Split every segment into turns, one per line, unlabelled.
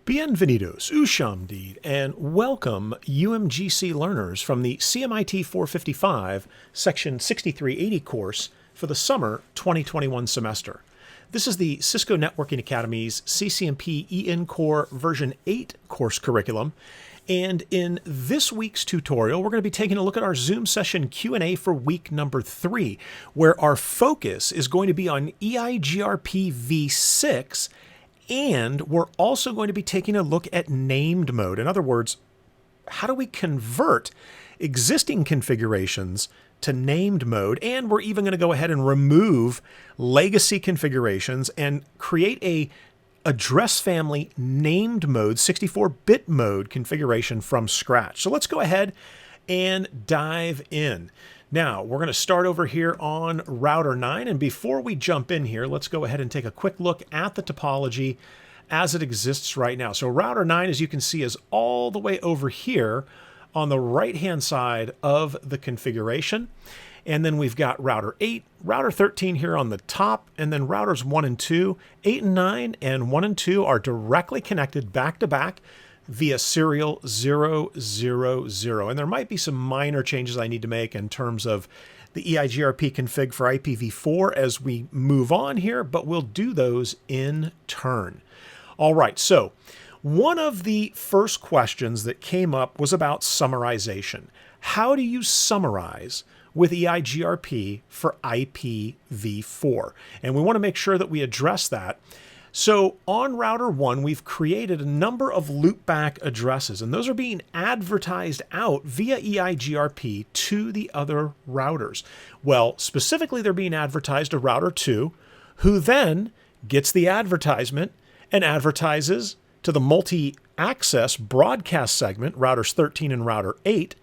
Bienvenidos, Ushamdid, and welcome UMGC learners from the CMIT-455 Section 6380 course for the summer 2021 semester. This is the Cisco Networking Academy's CCNP ENCORv8 course curriculum, and in this week's tutorial, we're going to be taking a look at our Zoom session Q&A for week number 3, where our focus is going to be on EIGRPv6, and we're also going to be taking a look at named mode. In other words, how do we convert existing configurations to named mode? And we're even going to go ahead and remove legacy configurations and create a address family named mode, 64-bit mode configuration from scratch. So let's go ahead and dive in. Now, we're going to start over here on router 9, and before we jump in here, let's go ahead and take a quick look at the topology as it exists right now. So router 9, as you can see, is all the way over here on the right-hand side of the configuration. And then we've got router 8, router 13 here on the top, and then routers 1 and 2. 8 and 9 and 1 and 2 are directly connected back-to-back via serial 000. And there might be some minor changes I need to make in terms of the EIGRP config for IPv4 as we move on here, but we'll do those in turn. All right, so one of the first questions that came up was about summarization. How do you summarize with EIGRP for IPv4? And we want to make sure that we address that. So on router 1, we've created a number of loopback addresses, and those are being advertised out via EIGRP to the other routers. Well, specifically, they're being advertised to router 2, who then gets the advertisement and advertises to the multi-access broadcast segment, routers 13 and router 8.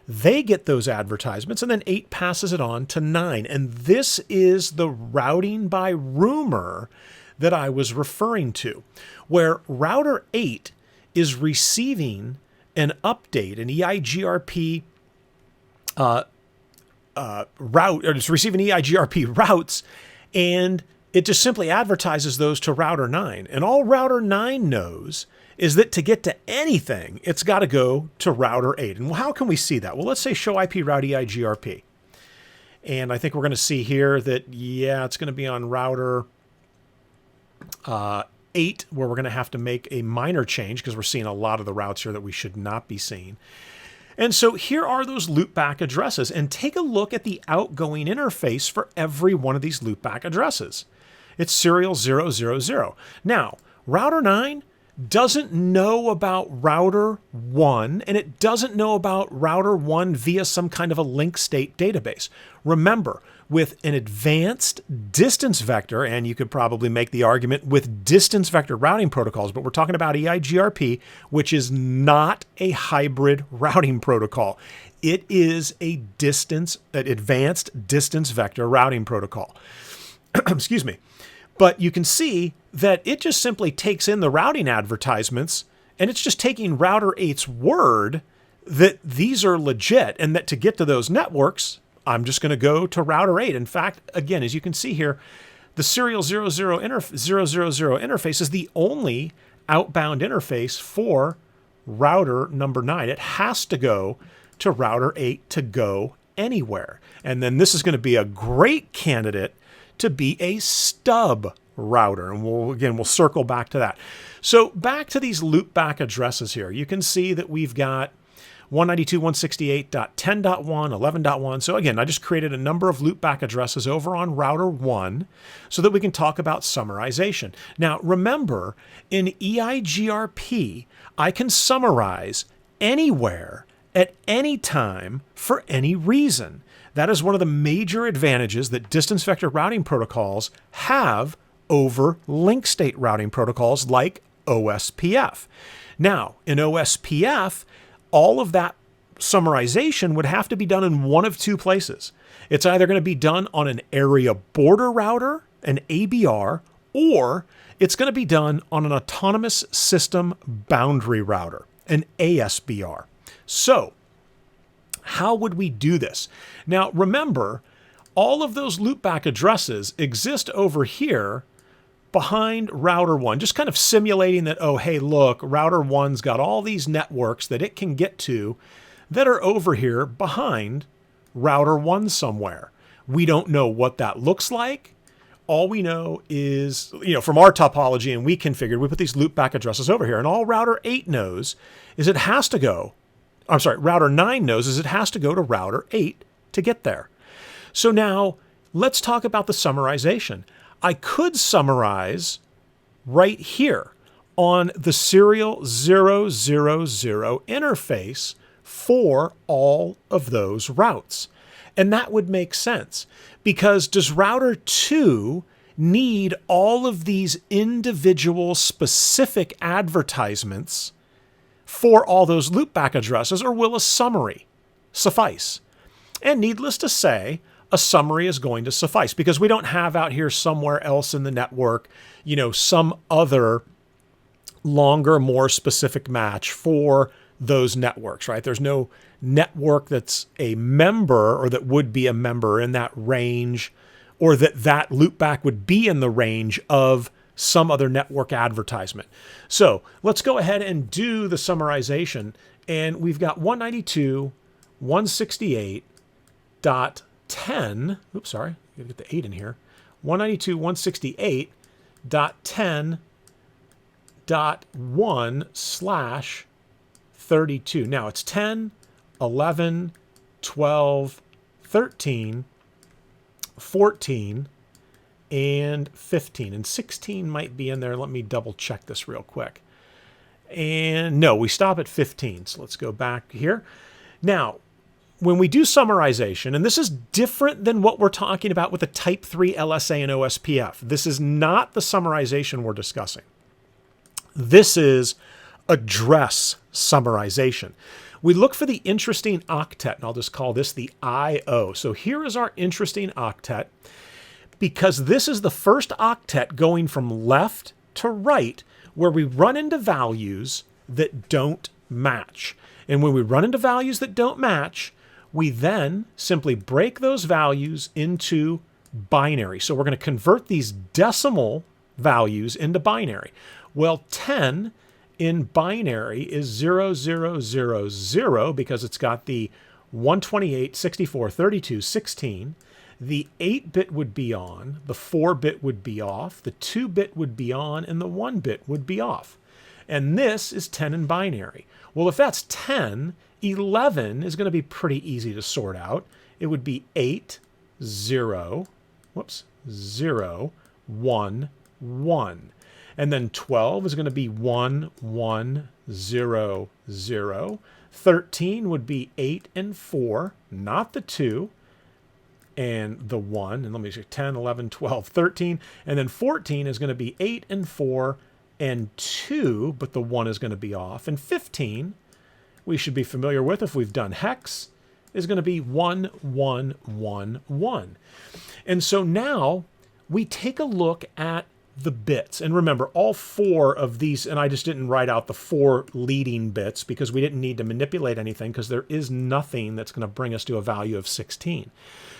They get those advertisements, and then 8 passes it on to 9. And this is the routing by rumor that I was referring to, where router 8 is receiving an update, an EIGRP route, or it's receiving EIGRP routes, and it just simply advertises those to router 9. And all router 9 knows is that to get to anything, it's got to go to router 8. And how can we see that? Well, let's say show IP route EIGRP. And I think we're going to see here that, yeah, it's going to be on router 8, where we're going to have to make a minor change because we're seeing a lot of the routes here that we should not be seeing. And so here are those loopback addresses, and take a look at the outgoing interface for every one of these loopback addresses. It's serial 000. Now, router 9 doesn't know about router 1, and it doesn't know about router 1 via some kind of a link state database. Remember, with an advanced distance vector, and you could probably make the argument with distance vector routing protocols, but we're talking about EIGRP, which is not a hybrid routing protocol. It is an advanced distance vector routing protocol. Excuse me. But you can see that it just simply takes in the routing advertisements, and it's just taking router 8's word that these are legit, and that to get to those networks, I'm just going to go to router 8. In fact, again, as you can see here, the serial 000 interface is the only outbound interface for router number 9. It has to go to router 8 to go anywhere. And then this is going to be a great candidate to be a stub router. And we'll circle back to that. So back to these loopback addresses here. You can see that we've got 192.168.10.1, 11.1. So again, I just created a number of loopback addresses over on router 1 so that we can talk about summarization. Now, remember, in EIGRP, I can summarize anywhere at any time for any reason. That is one of the major advantages that distance vector routing protocols have over link state routing protocols like OSPF. Now, in OSPF, all of that summarization would have to be done in one of two places. It's either going to be done on an area border router, an ABR, or it's going to be done on an autonomous system boundary router, an ASBR. So, how would we do this? Now, remember, all of those loopback addresses exist over here behind router 1, just kind of simulating that, oh, hey, look, router 1's got all these networks that it can get to that are over here behind router 1 somewhere. We don't know what that looks like. All we know is, from our topology, and we configured, we put these loopback addresses over here, and all router 8 knows is it has to go, router 9 knows is it has to go to router 8 to get there. So now let's talk about the summarization. I could summarize right here on the serial 000 interface for all of those routes. And that would make sense, because does router 2 need all of these individual specific advertisements for all those loopback addresses, or will a summary suffice? And needless to say, a summary is going to suffice, because we don't have out here somewhere else in the network, some other longer, more specific match for those networks, right? There's no network that's a member or that would be a member in that range, or that loopback would be in the range of some other network advertisement. So let's go ahead and do the summarization. And we've got 192.168.10. Oops, sorry. Gotta get the 8 in here. 192.168.10.1/32. Now it's 10, 11, 12, 13, 14, and 15. And 16 might be in there. Let me double check this real quick. And no, we stop at 15. So let's go back here. Now, when we do summarization, and this is different than what we're talking about with the Type 3 LSA and OSPF. This is not the summarization we're discussing. This is address summarization. We look for the interesting octet, and I'll just call this the IO. So here is our interesting octet, because this is the first octet going from left to right where we run into values that don't match. And when we run into values that don't match, we then simply break those values into binary. So we're going to convert these decimal values into binary. Well, 10 in binary is 0000 because it's got the 128, 64, 32, 16. The 8-bit would be on, the 4-bit would be off, the 2-bit would be on, and the 1-bit would be off. And this is 10 in binary. Well, if that's 10, 11 is going to be pretty easy to sort out. It would be 8, 0, 0, 1, 1. And then 12 is going to be 1, 1, 0, 0. 13 would be 8 and 4, not the 2, and the 1. And let me see, 10, 11, 12, 13. And then 14 is going to be 8 and 4 and 2, but the 1 is going to be off. And 15, we should be familiar with if we've done hex, is going to be 1, 1, 1, 1. And so now we take a look at the bits. And remember, all 4 of these, and I just didn't write out the 4 leading bits because we didn't need to manipulate anything, because there is nothing that's going to bring us to a value of 16.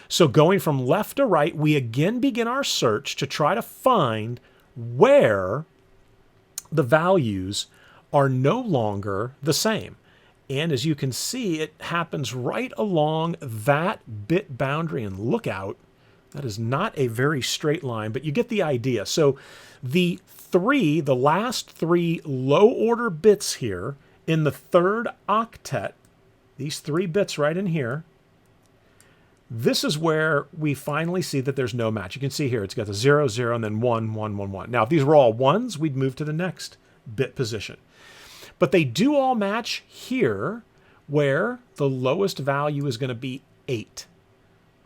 So going from left to right, we again begin our search to try to find where the values are no longer the same. And as you can see, it happens right along that bit boundary. And look out, that is not a very straight line, but you get the idea. So the last 3 low order bits here in the 3rd octet, these 3 bits right in here, this is where we finally see that there's no match. You can see here, it's got the 0, 0, and then 1, 1, 1, 1. Now, if these were all 1s, we'd move to the next bit position. But they do all match here, where the lowest value is going to be 8,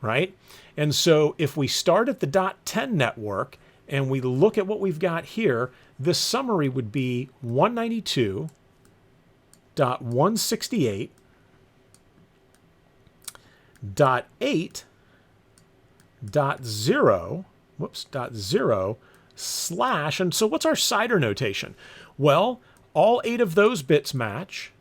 right? And so if we start at the .10 network and we look at what we've got here, this summary would be 192.168.8.0, slash, and so what's our Cider notation? Well, all 8 of those bits match.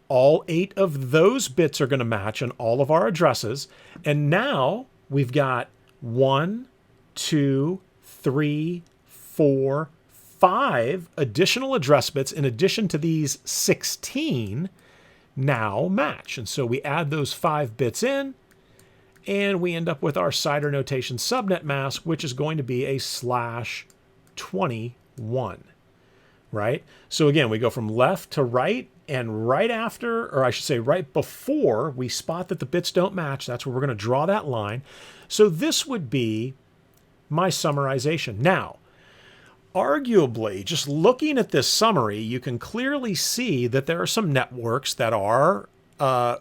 All 8 of those bits are going to match on all of our addresses. And now we've got 1, 2, 3, 4, 5 additional address bits in addition to these 16 now match. And so we add those 5 bits in, and we end up with our Cider Notation subnet mask, which is going to be a /21, right? So again, we go from left to right, and right after, or I should say right before we spot that the bits don't match, that's where we're going to draw that line. So this would be my summarization. Now, arguably, just looking at this summary, you can clearly see that there are some networks that are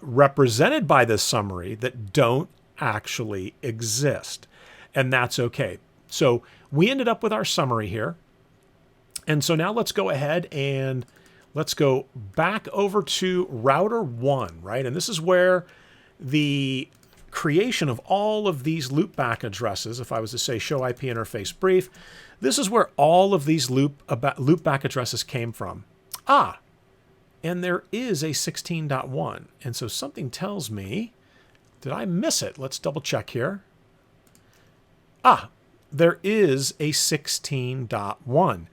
represented by this summary that don't actually exist. And that's okay. So we ended up with our summary here. And so now let's go ahead and let's go back over to router 1, right? And this is where the creation of all of these loopback addresses, if I was to say show IP interface brief, this is where all of these loopback addresses came from. And there is a 16.1. And so something tells me, did I miss it? Let's double check here. There is a 16.1.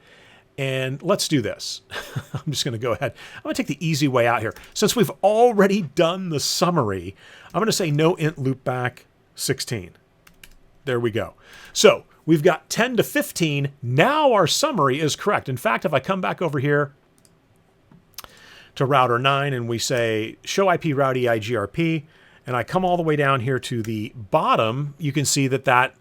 And let's do this. I'm just going to go ahead. I'm going to take the easy way out here. Since we've already done the summary, I'm going to say no int loopback 16. There we go. So we've got 10 to 15. Now our summary is correct. In fact, if I come back over here to router 9 and we say show IP route EIGRP, and I come all the way down here to the bottom, you can see that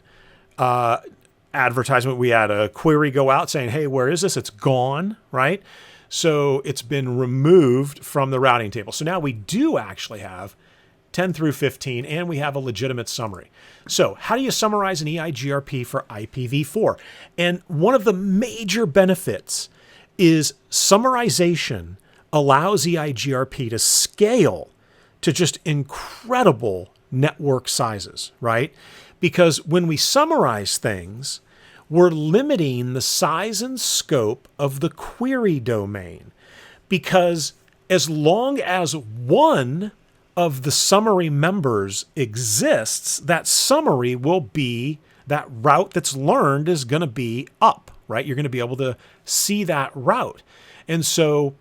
advertisement, we had a query go out saying, hey, where is this? It's gone, right? So it's been removed from the routing table. So now we do actually have 10 through 15, and we have a legitimate summary. So how do you summarize an EIGRP for IPv4? And one of the major benefits is summarization allows EIGRP to scale to just incredible network sizes, right? Because when we summarize things, we're limiting the size and scope of the query domain, because as long as one of the summary members exists, that summary will be, that route that's learned is going to be up, right? You're going to be able to see that route. And so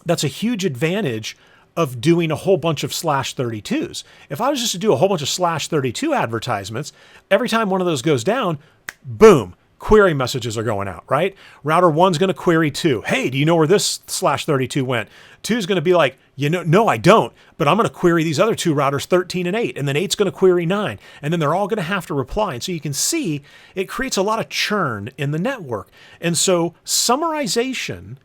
that's a huge advantage of doing a whole bunch of /32s. If I was just to do a whole bunch of /32 advertisements, every time one of those goes down, boom, query messages are going out, right? Router 1's going to query 2. Hey, do you know where this /32 went? 2 is going to be like, no, I don't, but I'm going to query these other 2 routers, 13 and 8, and then 8's going to query 9, and then they're all going to have to reply. And so you can see it creates a lot of churn in the network. And so summarization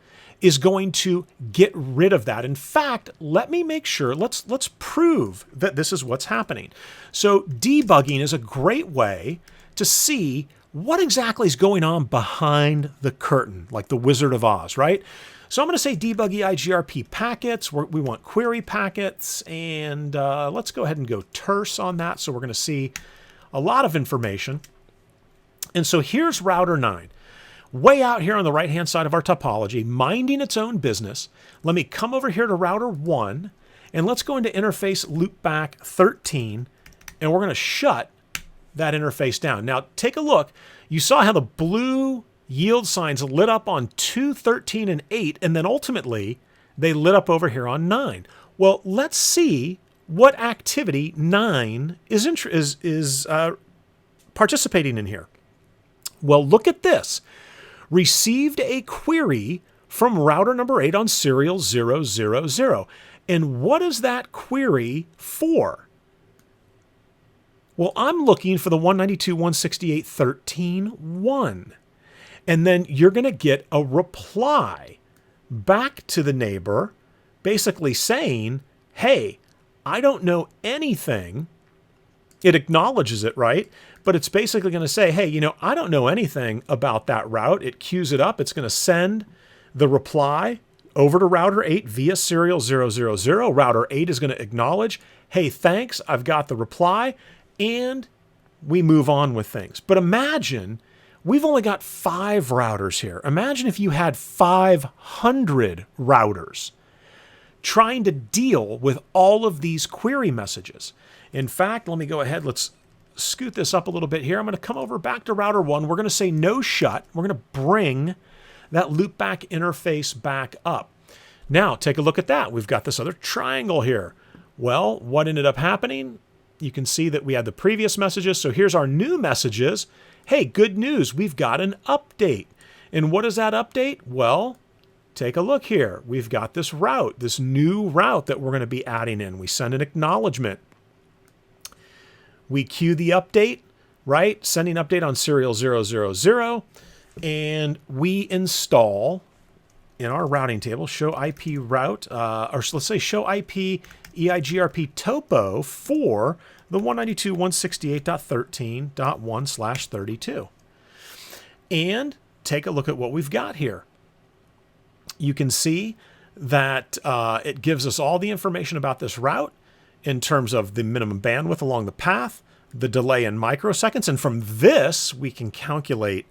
is going to get rid of that. In fact, let me make sure, let's prove that this is what's happening. So debugging is a great way to see what exactly is going on behind the curtain, like the Wizard of Oz, right? So I'm going to say debug EIGRP packets. We want query packets, and let's go ahead and go terse on that. So we're going to see a lot of information. And so here's router 9. Way out here on the right-hand side of our topology, minding its own business. Let me come over here to router 1, and let's go into interface loopback 13, and we're going to shut that interface down. Now, take a look. You saw how the blue yield signs lit up on 2, 13, and 8, and then ultimately they lit up over here on 9. Well, let's see what activity 9 is participating in here. Well, look at this. Received a query from router number 8 on serial 000. And what is that query for? Well, I'm looking for the 192.168.13.1. And then you're going to get a reply back to the neighbor basically saying, hey, I don't know anything. It acknowledges it, right? But it's basically going to say, hey, I don't know anything about that route. It queues it up. It's going to send the reply over to router 8 via serial 000. Router 8 is going to acknowledge, hey, thanks, I've got the reply, and we move on with things. But imagine we've only got 5 routers here. Imagine if you had 500 routers trying to deal with all of these query messages. In fact, let me go ahead. Let's scoot this up a little bit here. I'm going to come over back to router 1. We're going to say no shut. We're going to bring that loopback interface back up. Now, take a look at that. We've got this other triangle here. Well, what ended up happening? You can see that we had the previous messages. So here's our new messages. Hey, good news. We've got an update. And what is that update? Well, take a look here. We've got this route, this new route that we're going to be adding in. We send an acknowledgement. We queue the update, right? Sending update on serial 000. And we install in our routing table, show IP route, or let's say show IP EIGRP topo for the 192.168.13.1/32. And take a look at what we've got here. You can see that it gives us all the information about this route in terms of the minimum bandwidth along the path, the delay in microseconds. And from this, we can calculate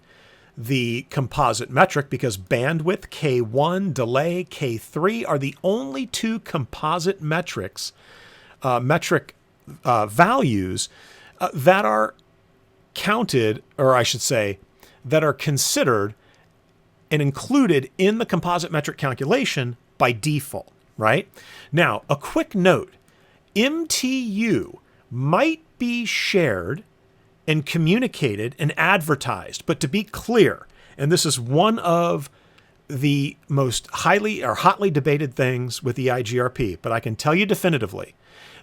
the composite metric because bandwidth K1, delay K3 are the only two composite metrics, values that are counted, or I should say, that are considered and included in the composite metric calculation by default, right? Now, a quick note, MTU might be shared and communicated and advertised, but to be clear, and this is one of the most hotly debated things with EIGRP, but I can tell you definitively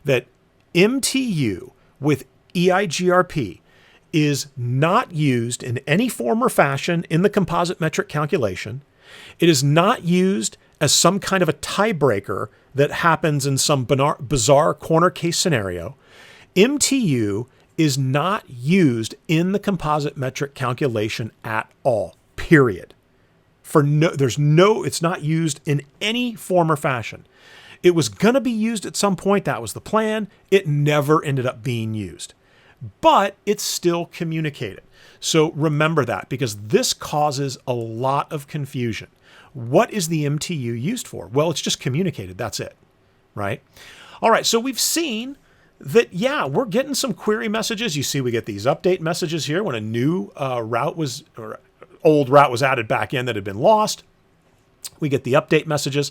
that MTU with EIGRP is not used in any form or fashion in the composite metric calculation. It is not used as some kind of a tiebreaker that happens in some bizarre corner case scenario. MTU is not used in the composite metric calculation at all, period. It's not used in any form or fashion. It was going to be used at some point. That was the plan. It never ended up being used, but it's still communicated. So remember that because this causes a lot of confusion. What is the MTU used for? Well, it's just communicated. That's it, right? All right. So we've seen that, yeah, we're getting some query messages. You see, we get these update messages here when a new old route was added back in that had been lost. We get the update messages.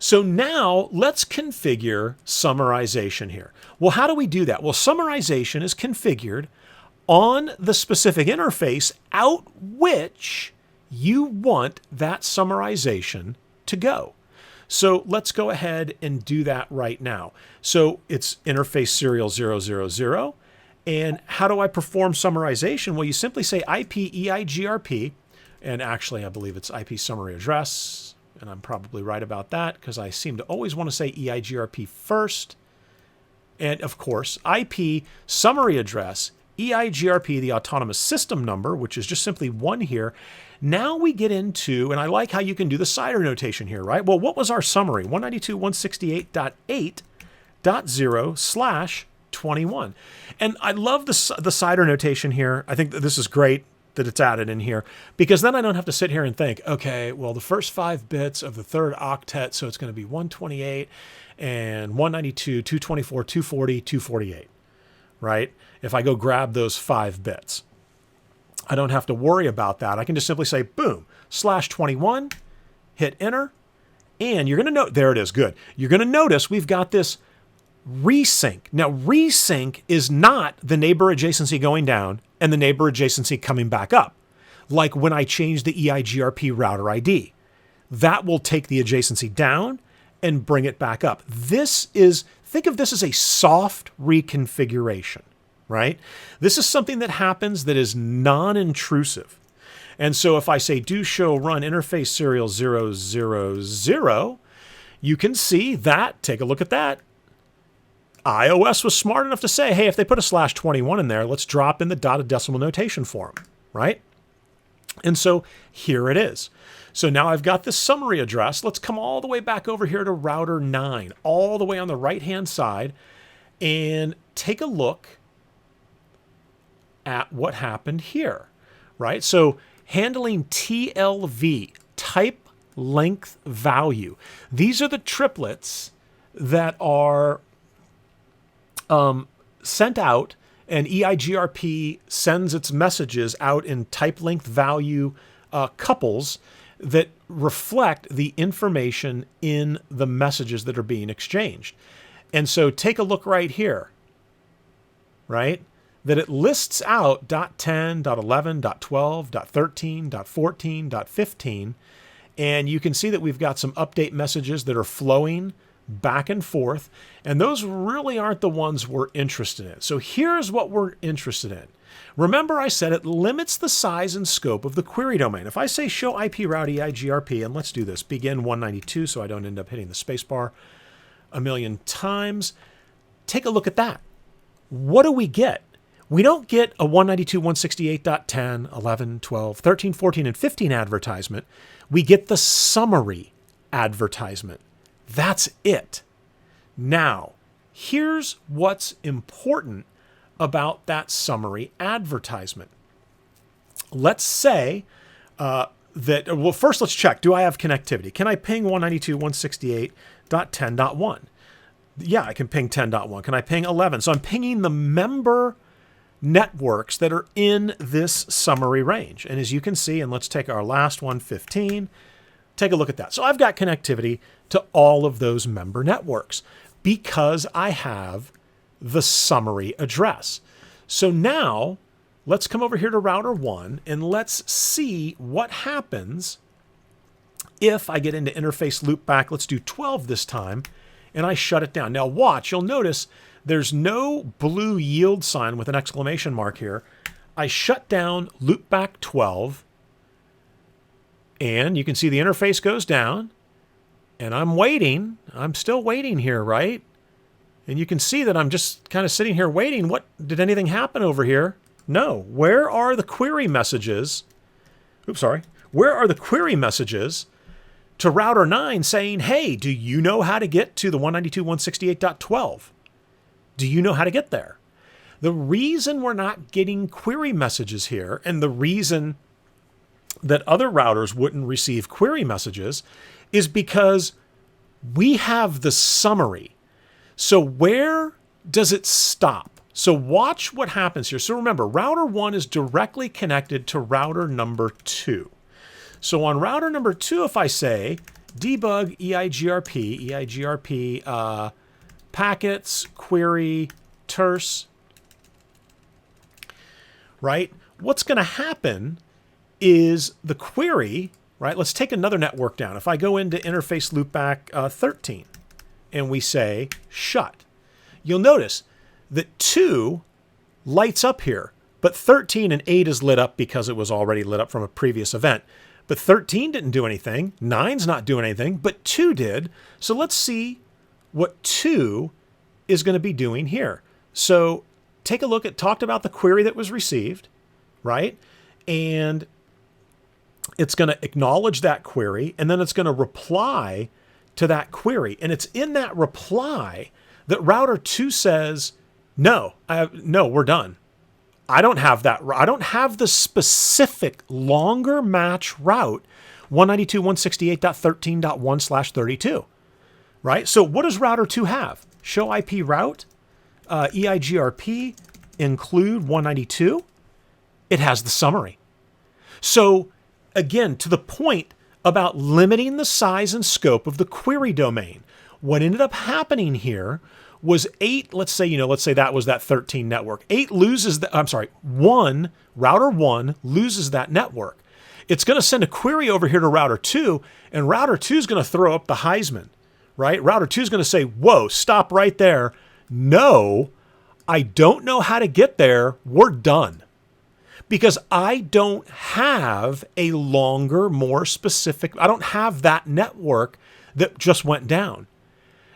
So now let's configure summarization here. Well, how do we do that? Well, summarization is configured on the specific interface out which you want that summarization to go. So let's go ahead and do that right now. So it's interface serial 000. And how do I perform summarization? Well, you simply say IP EIGRP, and actually I believe it's IP summary address, and I'm probably right about that because I seem to always want to say EIGRP first. And of course, IP summary address, EIGRP, the autonomous system number, which is just simply 1 here. Now we get into, and I like how you can do the Cider notation here, right? Well, what was our summary? 192.168.8.0/21. And I love the Cider notation here. I think that this is great that it's added in here because then I don't have to sit here and think, okay, well, the first 5 bits of the third octet, so it's going to be 128 and 192, 224, 240, 248, right? If I go grab those 5 bits. I don't have to worry about that. I can just simply say, boom, /21, hit enter, and you're going to note, there it is, good. You're going to notice we've got this resync. Now, resync is not the neighbor adjacency going down and the neighbor adjacency coming back up, like when I change the EIGRP router ID. That will take the adjacency down and bring it back up. Think of this as a soft reconfiguration. Right? This is something that happens that is non-intrusive. And so if I say do show run interface serial 000, you can see that, take a look at that. iOS was smart enough to say, hey, if they put a /21 in there, let's drop in the dotted decimal notation for them, right? And so here it is. So now I've got this summary address. Let's come all the way back over here to router 9, all the way on the right-hand side, and take a look at what happened here, right? So handling TLV, type length value. These are the triplets that are sent out And EIGRP sends its messages out in type length value couples that reflect the information in the messages that are being exchanged. And so take a look right here, right? That it lists out .10, .11, .12, .13, .14, .15, and you can see that we've got some update messages that are flowing back and forth, and those really aren't the ones we're interested in. So here's what we're interested in. Remember I said it limits the size and scope of the query domain. If I say show IP route EIGRP, and let's do this, begin 192 so I don't end up hitting the spacebar a million times, take a look at that. What do we get? We don't get a 192.168.10, 11, 12, 13, 14, and 15 advertisement. We get the summary advertisement. That's it. Now, here's what's important about that summary advertisement. Let's say well, first let's check. Do I have connectivity? Can I ping 192.168.10.1? Yeah, I can ping 10.1. Can I ping 11? So I'm pinging the member networks that are in this summary range. And as you can see, and let's take our last one, 15, take a look at that. So I've got connectivity to all of those member networks because I have the summary address. So now let's come over here to router 1 and let's see what happens if I get into interface loopback. Let's do 12 this time, and I shut it down. Now watch, you'll notice there's no blue yield sign with an exclamation mark here. I shut down loopback 12, and you can see the interface goes down, and I'm waiting. I'm still waiting here, right? And you can see that I'm just kind of sitting here waiting. What, did anything happen over here? No. Where are the query messages? Oops, sorry. Where are the query messages to router 9 saying, hey, do you know how to get to the 192.168.12? Do you know how to get there? The reason we're not getting query messages here, and the reason that other routers wouldn't receive query messages, is because we have the summary. So where does it stop? So watch what happens here. So remember, router 1 is directly connected to router number 2. So on router number 2, if I say debug EIGRP, packets, query, terse, right? What's going to happen is the query, right? Let's take another network down. If I go into interface loopback 13 and we say shut, you'll notice that 2 lights up here, but 13 and 8 is lit up because it was already lit up from a previous event. But 13 didn't do anything, 9's not doing anything, but 2 did. So let's see what 2 is going to be doing here. So take a look at, talked about the query that was received, right? And it's going to acknowledge that query, and then it's going to reply to that query. And it's in that reply that router 2 says, no, we're done. I don't have that. I don't have the specific longer match route 192.168.13.1/32, right? So what does router 2 have? Show IP route, EIGRP, include 192. It has the summary. So again, to the point about limiting the size and scope of the query domain, what ended up happening here was 8, let's say that was that 13 network. 8 loses router 1 loses that network. It's going to send a query over here to router 2, and router 2 is going to throw up the Heisman, right? Router 2 is going to say, whoa, stop right there. No, I don't know how to get there. We're done. Because I don't have a longer, more specific, I don't have that network that just went down.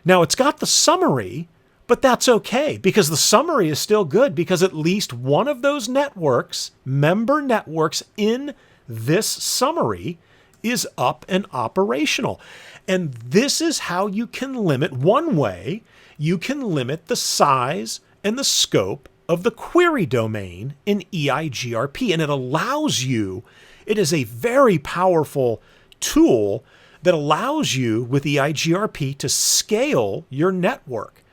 Now, it's got the summary, but that's okay because the summary is still good because at least one of those networks, member networks in this summary, is up and operational. And this is how you can limit, one way you can limit the size and the scope of the query domain in EIGRP. And it allows you, it is a very powerful tool that allows you with EIGRP to scale your network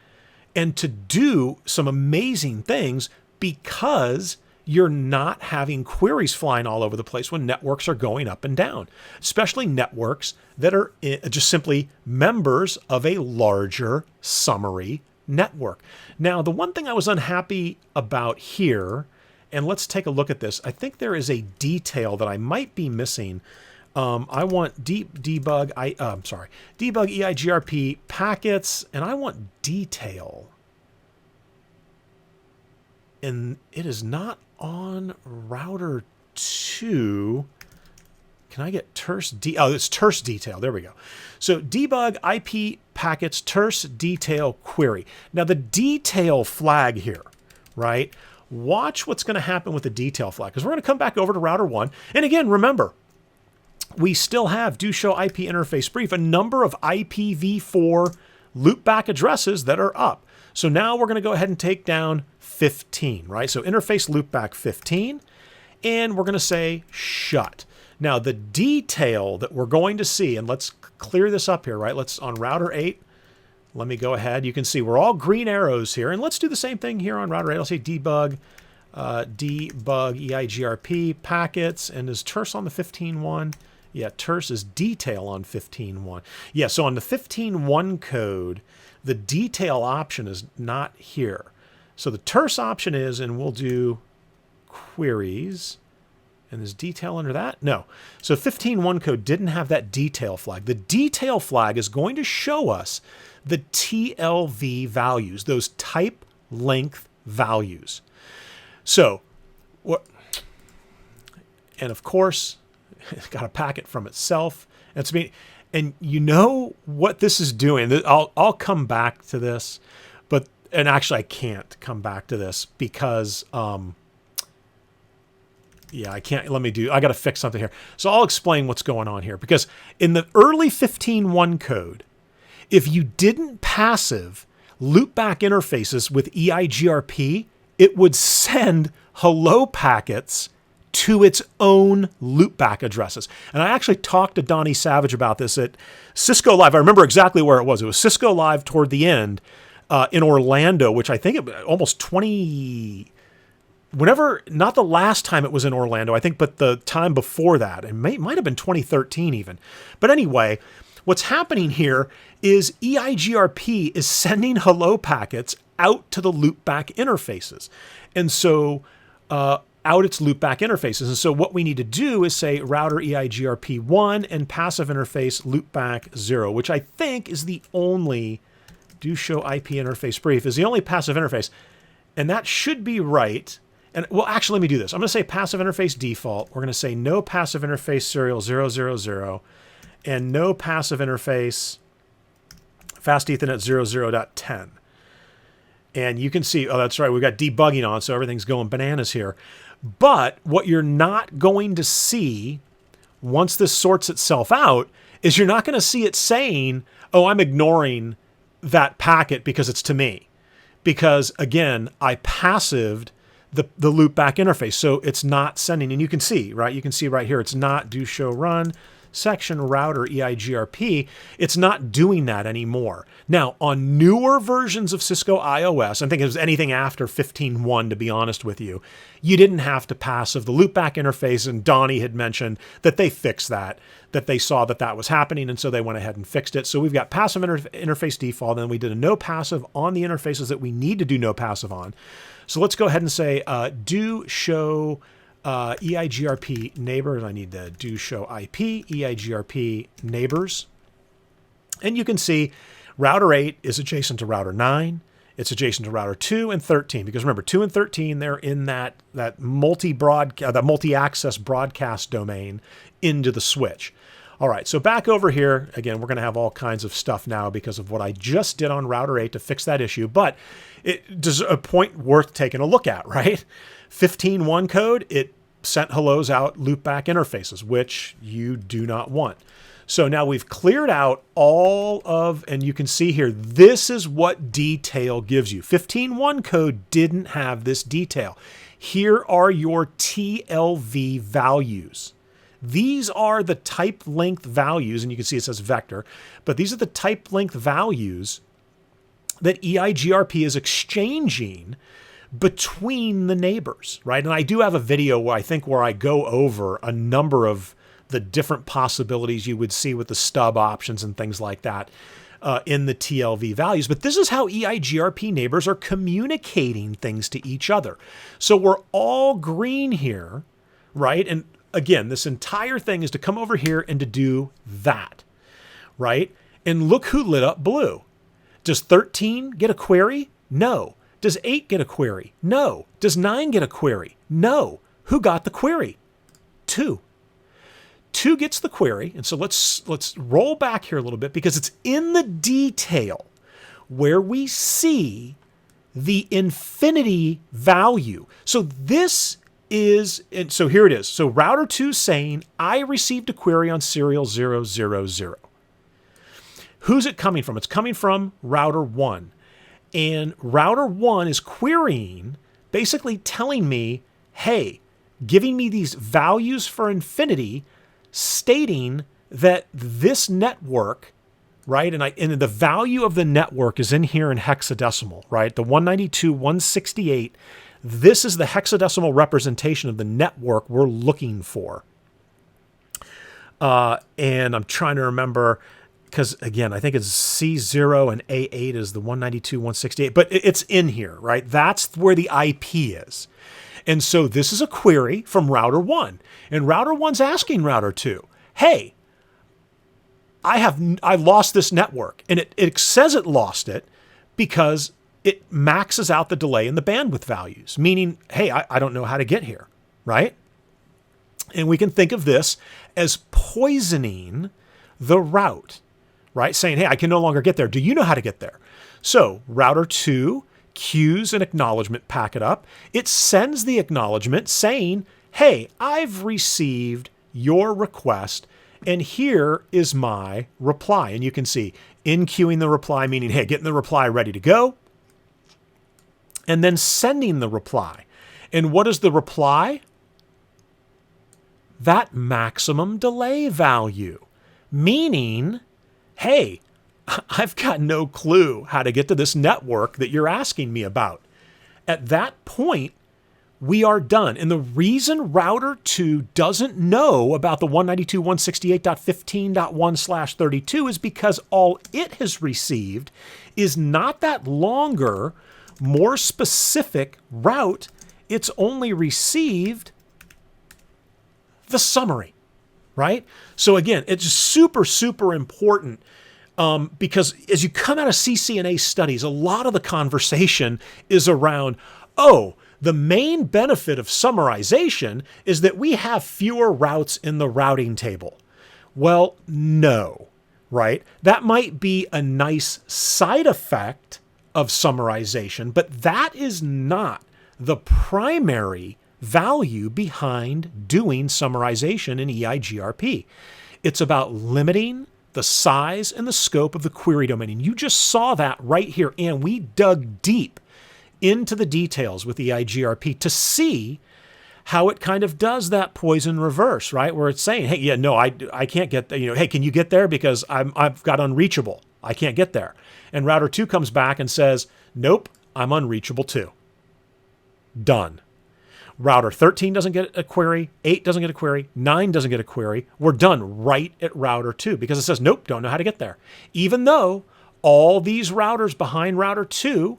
and to do some amazing things because you're not having queries flying all over the place when networks are going up and down, especially networks that are just simply members of a larger summary network. Now, the one thing I was unhappy about here, and let's take a look at this. I think there is a detail that I might be missing. I want debug EIGRP packets, and I want detail. And it is not on router 2. Can I get terse oh, it's terse detail. There we go. So debug IP packets terse detail query. Now the detail flag here, right? Watch what's going to happen with the detail flag, because we're going to come back over to router 1. And again, remember, we still have do show IP interface brief, a number of IPv4 loopback addresses that are up. So now we're going to go ahead and take down 15, right? So interface loopback 15, and we're going to say shut. Now the detail that we're going to see, and let's clear this up here, right? Let's on router 8. Let me go ahead. You can see we're all green arrows here, and let's do the same thing here on router 8. I'll say debug EIGRP packets, and is terse on the 15.1? Yeah, terse is detail on 15.1. Yeah, so on the 15.1 code, the detail option is not here. So the terse option is, and we'll do queries. And is detail under that? No. So 15.1 code didn't have that detail flag. The detail flag is going to show us the TLV values, those type length values. So, what? And of course, it's got a packet from itself. And you know what this is doing. I'll come back to this, and actually I can't come back to this because yeah, I can't. I got to fix something here. So I'll explain what's going on here, because in the early 15.1 code, if you didn't passive loopback interfaces with EIGRP, it would send hello packets to its own loopback addresses. And I actually talked to Donnie Savage about this at Cisco Live. I remember exactly where it was. It was Cisco Live toward the end in Orlando, which I think almost 20... Whenever, not the last time it was in Orlando, I think, but the time before that. It might have been 2013 even. But anyway, what's happening here is EIGRP is sending hello packets out to the loopback interfaces. And so out its loopback interfaces. And so what we need to do is say router EIGRP1 and passive interface loopback 0, which I think is the only, do show IP interface brief, is the only passive interface. And that should be right. And well, actually, let me do this. I'm going to say passive interface default. We're going to say no passive interface serial 000 and no passive interface fast Ethernet 00.10. And you can see, oh, that's right. We've got debugging on, so everything's going bananas here. But what you're not going to see once this sorts itself out is you're not going to see it saying, oh, I'm ignoring that packet because it's to me. Because, again, I passived the loopback interface. So it's not sending, and you can see, right? You can see right here, it's not do show run section router EIGRP. It's not doing that anymore. Now, on newer versions of Cisco iOS, I think it was anything after 15.1, to be honest with you, you didn't have to passive the loopback interface, and Donnie had mentioned that they fixed that they saw that was happening, and so they went ahead and fixed it. So we've got passive interface default, and we did a no passive on the interfaces that we need to do no passive on. So let's go ahead and say do show EIGRP neighbors. I need to do show IP EIGRP neighbors. And you can see router 8 is adjacent to router 9. It's adjacent to router 2 and 13. Because remember, 2 and 13, they're in that multi-access broadcast domain into the switch. All right, so back over here, again, we're going to have all kinds of stuff now because of what I just did on router 8 to fix that issue, but it does a point worth taking a look at, right? 15.1 code, it sent hellos out loopback interfaces, which you do not want. So now we've cleared out all of, and you can see here, this is what detail gives you. 15.1 code didn't have this detail. Here are your TLV values. These are the type length values, and you can see it says vector, but these are the type length values that EIGRP is exchanging between the neighbors, right? And I do have a video where I go over a number of the different possibilities you would see with the stub options and things like that in the TLV values. But this is how EIGRP neighbors are communicating things to each other. So we're all green here, right? And again, this entire thing is to come over here and to do that, right? And look who lit up blue. Does 13 get a query? No. Does 8 get a query? No. Does 9 get a query? No. Who got the query? 2. 2 gets the query. And so let's roll back here a little bit, because it's in the detail where we see the infinity value. So this is, and so here it is. So router 2 saying, I received a query on serial 000. Who's it coming from? It's coming from router 1. And router 1 is querying, basically telling me, hey, giving me these values for infinity, stating that this network, right, and the value of the network is in here in hexadecimal, right? The 192.168, this is the hexadecimal representation of the network we're looking for. And I'm trying to remember, because again, I think it's C0 and A8 is the 192.168, but it's in here, right? That's where the IP is. And so this is a query from router 1. And router 1's asking router 2, hey, I lost this network. And it says it lost it because it maxes out the delay and the bandwidth values, meaning, hey, I don't know how to get here, right? And we can think of this as poisoning the route, right? Saying, hey, I can no longer get there. Do you know how to get there? So router 2 queues an acknowledgement packet up. It sends the acknowledgement saying, hey, I've received your request, and here is my reply. And you can see in queuing the reply, meaning, hey, getting the reply ready to go, and then sending the reply. And what is the reply? That maximum delay value, meaning, hey, I've got no clue how to get to this network that you're asking me about. At that point, we are done. And the reason router 2 doesn't know about the 192.168.15.1/32 is because all it has received is not that longer, more specific route. It's only received the summary, right? So again, it's super, super important. Because as you come out of CCNA studies, a lot of the conversation is around, oh, the main benefit of summarization is that we have fewer routes in the routing table. Well, no, right? That might be a nice side effect of summarization, but that is not the primary value behind doing summarization in EIGRP. It's about limiting the size and the scope of the query domain. And you just saw that right here. And we dug deep into the details with EIGRP to see how it kind of does that poison reverse, right? Where it's saying, hey, yeah, no, I can't get there. You know, hey, can you get there? Because I've got unreachable. I can't get there. And router 2 comes back and says, nope, I'm unreachable too. Done. Router 13 doesn't get a query, 8 doesn't get a query, 9 doesn't get a query. We're done right at router 2 because it says, nope, don't know how to get there. Even though all these routers behind router 2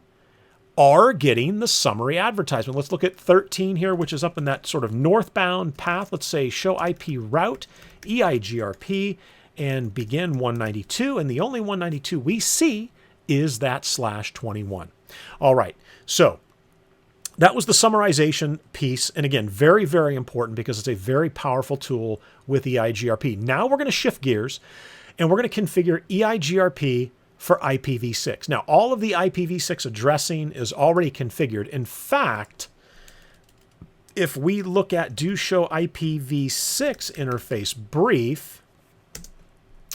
are getting the summary advertisement. Let's look at 13 here, which is up in that sort of northbound path. Let's say show IP route, EIGRP, and begin 192. And the only 192 we see is that /21. All right, so that was the summarization piece. And again, very, very important because it's a very powerful tool with EIGRP. Now we're going to shift gears and we're going to configure EIGRP for IPv6. Now, all of the IPv6 addressing is already configured. In fact, if we look at do show IPv6 interface brief,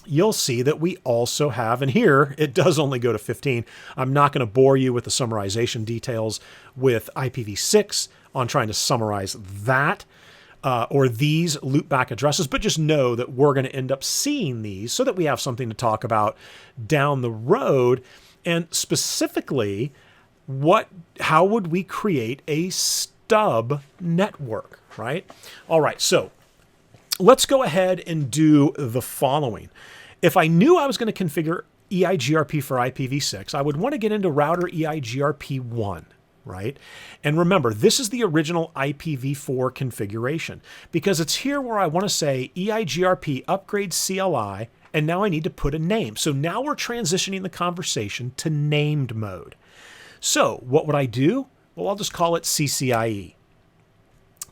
you'll see that we also have, and here it does only go to 15. I'm not going to bore you with the summarization details with IPv6 on trying to summarize that or these loopback addresses, but just know that we're going to end up seeing these so that we have something to talk about down the road. And specifically, how would we create a stub network, right? All right, so let's go ahead and do the following. If I knew I was going to configure EIGRP for IPv6, I would want to get into router EIGRP1, right? And remember, this is the original IPv4 configuration, because it's here where I want to say EIGRP upgrade CLI, and now I need to put a name. So now we're transitioning the conversation to named mode. So what would I do? Well, I'll just call it CCIE.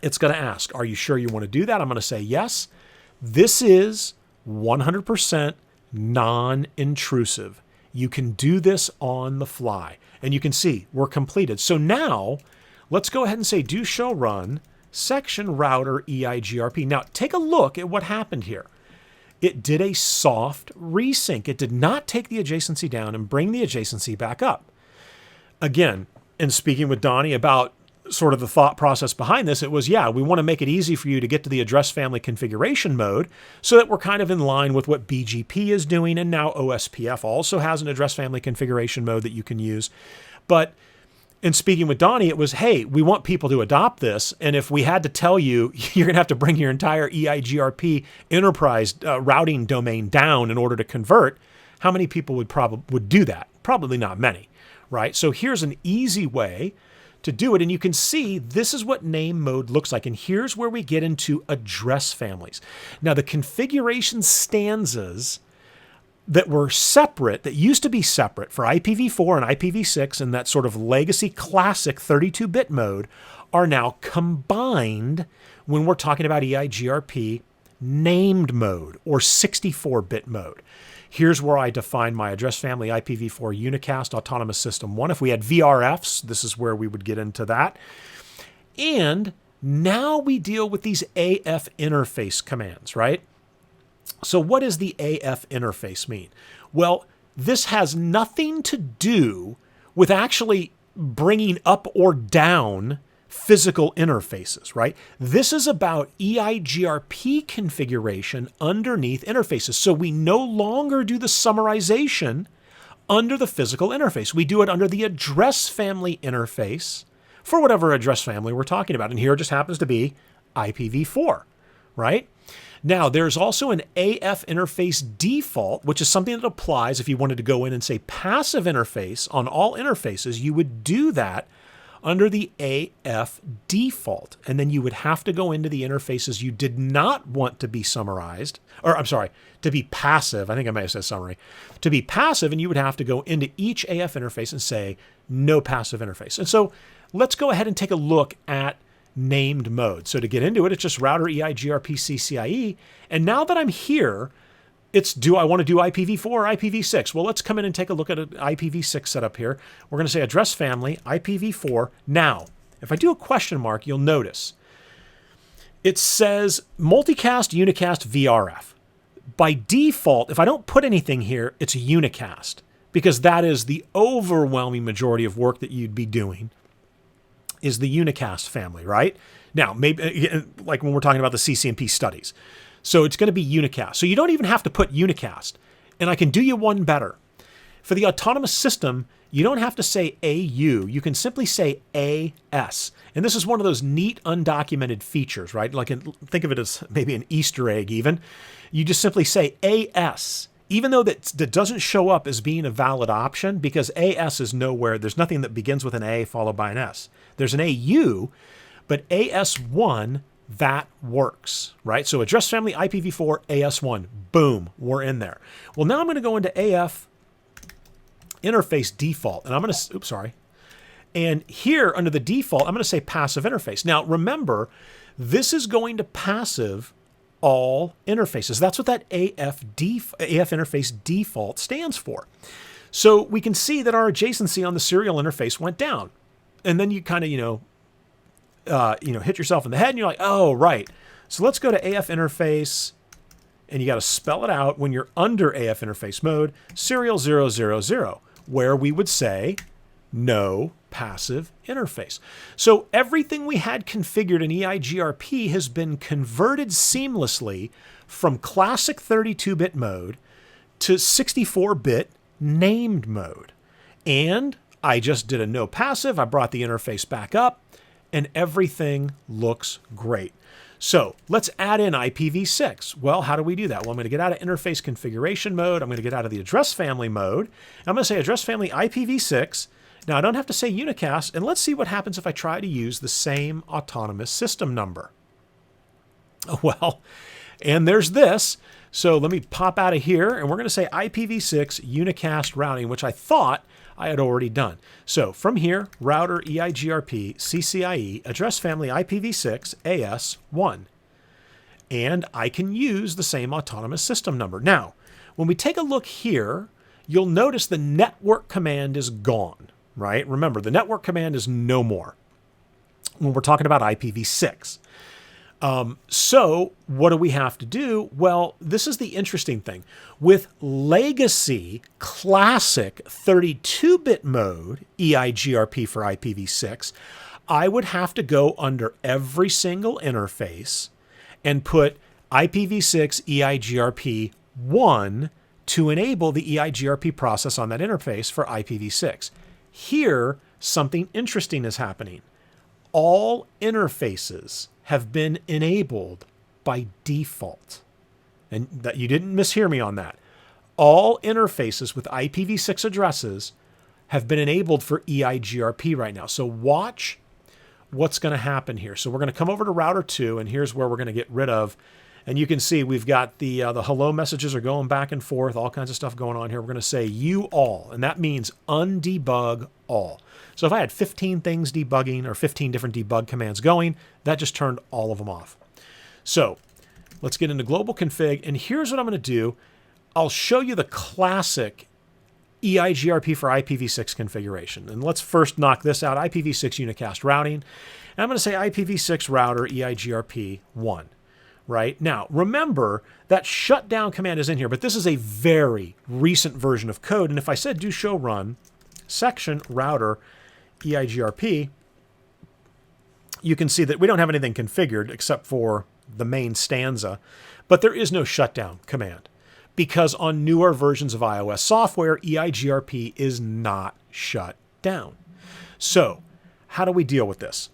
It's going to ask, are you sure you want to do that? I'm going to say yes. This is 100% non-intrusive. You can do this on the fly. And you can see we're completed. So now let's go ahead and say do show run section router EIGRP. Now take a look at what happened here. It did a soft resync. It did not take the adjacency down and bring the adjacency back up. Again, in speaking with Donnie about sort of the thought process behind this, it was, yeah, we want to make it easy for you to get to the address family configuration mode so that we're kind of in line with what BGP is doing. And now OSPF also has an address family configuration mode that you can use. But in speaking with Donnie, it was, hey, we want people to adopt this. And if we had to tell you, you're going to have to bring your entire EIGRP enterprise routing domain down in order to convert, how many people would do that? Probably not many, right? So here's an easy way to do it. And you can see this is what name mode looks like. And here's where we get into address families. Now the configuration stanzas that were separate, that used to be separate for IPv4 and IPv6 and that sort of legacy classic 32-bit mode, are now combined when we're talking about EIGRP named mode or 64-bit mode. Here's where I define my address family IPv4 Unicast Autonomous System 1. If we had VRFs, this is where we would get into that. And now we deal with these AF interface commands, right? So what does the AF interface mean? Well, this has nothing to do with actually bringing up or down physical interfaces, right? This is about EIGRP configuration underneath interfaces. So we no longer do the summarization under the physical interface. We do it under the address family interface for whatever address family we're talking about. And here it just happens to be IPv4, right? Now, there's also an AF interface default, which is something that applies if you wanted to go in and say passive interface on all interfaces. You would do that under the AF default. And then you would have to go into the interfaces you did not want to be summarized, or I'm sorry, to be passive. I think I might have said summary. To be passive, and you would have to go into each AF interface and say no passive interface. And so let's go ahead and take a look at named mode. So to get into it, it's just router EIGRP CCIE. And now that I'm here, it's, do I want to do IPv4 or IPv6? Well, let's come in and take a look at an IPv6 setup here. We're going to say address family, IPv4. Now, if I do a question mark, you'll notice it says multicast, unicast, VRF. By default, if I don't put anything here, it's a unicast, because that is the overwhelming majority of work that you'd be doing is the unicast family, right? Now, maybe like when we're talking about the CCNP studies. So it's going to be unicast. So you don't even have to put unicast. And I can do you one better. For the autonomous system, you don't have to say AU. You can simply say AS. And this is one of those neat undocumented features, right? Like think of it as maybe an Easter egg even. You just simply say AS, even though that doesn't show up as being a valid option, because AS is nowhere. There's nothing that begins with an A followed by an S. There's an AU, but AS1, that works, right? So address family IPv4 AS1, boom, we're in there. Well, now I'm going to go into AF interface default, and I'm going to, oops, sorry. And here under the default, I'm going to say passive interface. Now remember, this is going to passive all interfaces. That's what that AF interface default stands for. So we can see that our adjacency on the serial interface went down. And then you kind of, hit yourself in the head and you're like, oh, right. So let's go to AF interface, and you got to spell it out when you're under AF interface mode, serial 000, where we would say no passive interface. So everything we had configured in EIGRP has been converted seamlessly from classic 32-bit mode to 64-bit named mode. And I just did a no passive. I brought the interface back up and everything looks great. So let's add in IPv6. Well, how do we do that? Well, I'm going to get out of interface configuration mode. I'm going to get out of the address family mode. I'm going to say address family IPv6. Now I don't have to say Unicast, and let's see what happens if I try to use the same autonomous system number. Well, and there's this. So let me pop out of here, and we're going to say IPv6 Unicast routing, which I thought I had already done. So from here, router EIGRP CCIE address family IPv6 AS1. And I can use the same autonomous system number. Now, when we take a look here, you'll notice the network command is gone, right? Remember, the network command is no more when we're talking about IPv6. So what do we have to do? Well, this is the interesting thing. With legacy classic 32-bit mode, EIGRP for IPv6, I would have to go under every single interface and put IPv6 EIGRP1 to enable the EIGRP process on that interface for IPv6. Here, something interesting is happening. All interfaces have been enabled by default. And that you didn't mishear me on that. All interfaces with IPv6 addresses have been enabled for EIGRP right now. So watch what's going to happen here. So we're going to come over to router 2, and here's where we're going to get rid of, and you can see we've got the hello messages are going back and forth, all kinds of stuff going on here. We're going to say you all, and that means undebug all. So if I had 15 things debugging or 15 different debug commands going, that just turned all of them off. So let's get into global config. And here's what I'm going to do. I'll show you the classic EIGRP for IPv6 configuration. And let's first knock this out, IPv6 unicast routing. And I'm going to say IPv6 router EIGRP1. Right? Now, remember that shutdown command is in here, but this is a very recent version of code. And if I said do show run section router EIGRP, you can see that we don't have anything configured except for the main stanza, but there is no shutdown command because on newer versions of iOS software, EIGRP is not shut down. So how do we deal with this?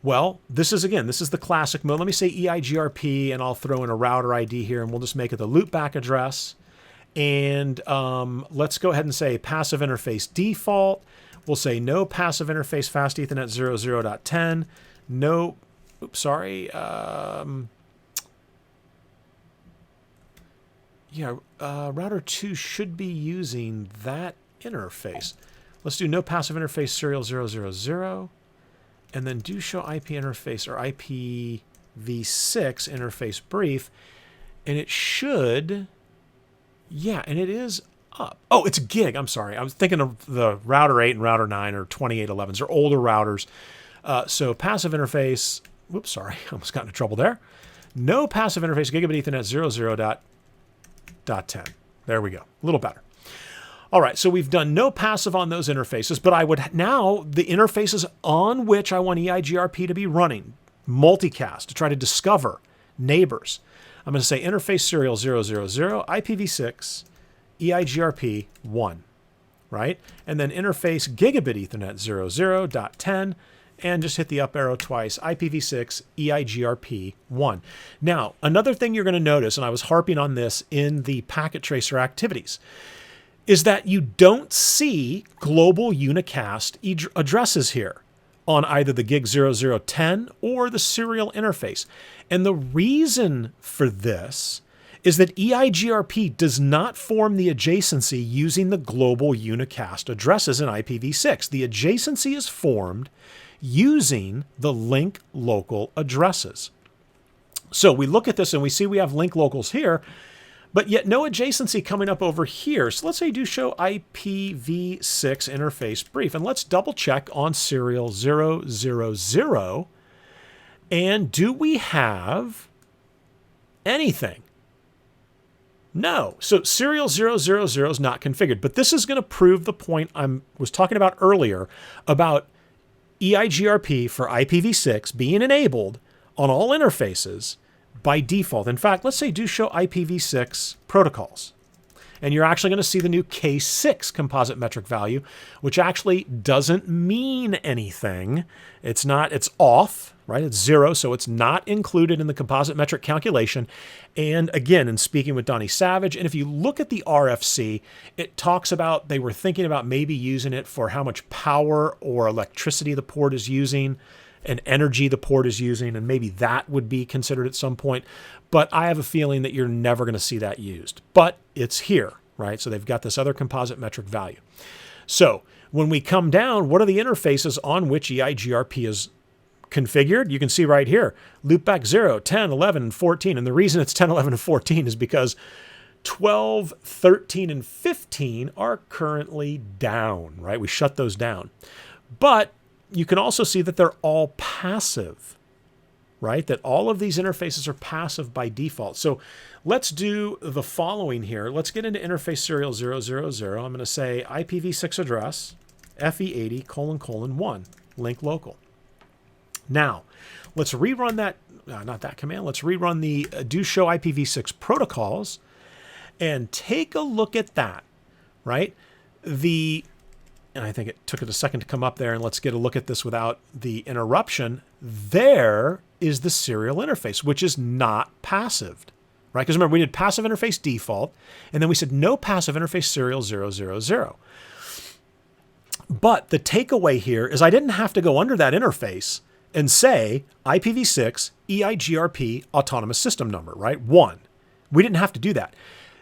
Well, this is the classic mode. Let me say EIGRP, and I'll throw in a router ID here, and we'll just make it the loopback address. And let's go ahead and say passive interface default. We'll say no passive interface fast Ethernet 00.10. No, oops, sorry. Router 2 should be using that interface. Let's do no passive interface serial 000. And then do show IP interface or IPv6 interface brief. And it should, yeah, and it is up. Oh, it's a gig. I'm sorry. I was thinking of the router 8 and router 9 or 2811s. They're older routers. So passive interface, whoops, sorry. I almost got into trouble there. No passive interface, gigabit Ethernet 00.10. There we go. A little better. All right, so we've done no passive on those interfaces, but I would now, the interfaces on which I want EIGRP to be running, multicast, to try to discover neighbors. I'm going to say interface serial 000, IPv6, EIGRP1, right? And then interface gigabit Ethernet 00.10, and just hit the up arrow twice, IPv6, EIGRP1. Now, another thing you're going to notice, and I was harping on this in the packet tracer activities, is that you don't see global unicast addresses here on either the gig 0010 or the serial interface. And the reason for this is that EIGRP does not form the adjacency using the global unicast addresses in IPv6. The adjacency is formed using the link local addresses. So we look at this and we see we have link locals here, but yet no adjacency coming up over here. So let's say do show IPv6 interface brief. And let's double check on serial 000. And do we have anything? No. So serial 000 is not configured. But this is going to prove the point I was talking about earlier about EIGRP for IPv6 being enabled on all interfaces by default. In fact, let's say do show IPv6 protocols. And you're actually going to see the new K6 composite metric value, which actually doesn't mean anything. It's off, right? It's 0, so it's not included in the composite metric calculation. And again, in speaking with Donnie Savage, and if you look at the RFC, it talks about they were thinking about maybe using it for how much power or electricity the port is using and energy the port is using, and maybe that would be considered at some point. But I have a feeling that you're never going to see that used. But it's here, right? So they've got this other composite metric value. So when we come down, what are the interfaces on which EIGRP is configured? You can see right here, loopback 0, 10, 11, and 14. And the reason it's 10, 11, and 14 is because 12, 13, and 15 are currently down, right? We shut those down. But you can also see that they're all passive, right? That all of these interfaces are passive by default. So let's do the following here. Let's get into interface serial 000. I'm going to say IPv6 address FE80::1, link local. Now, let's rerun that, not that command, let's rerun the do show IPv6 protocols and take a look at that, right? And I think it took it a second to come up there, and let's get a look at this without the interruption. There is the serial interface, which is not passive, right? Because remember, we did passive interface default, and then we said no passive interface serial 000. But the takeaway here is I didn't have to go under that interface and say IPv6 EIGRP autonomous system number, right? 1. We didn't have to do that.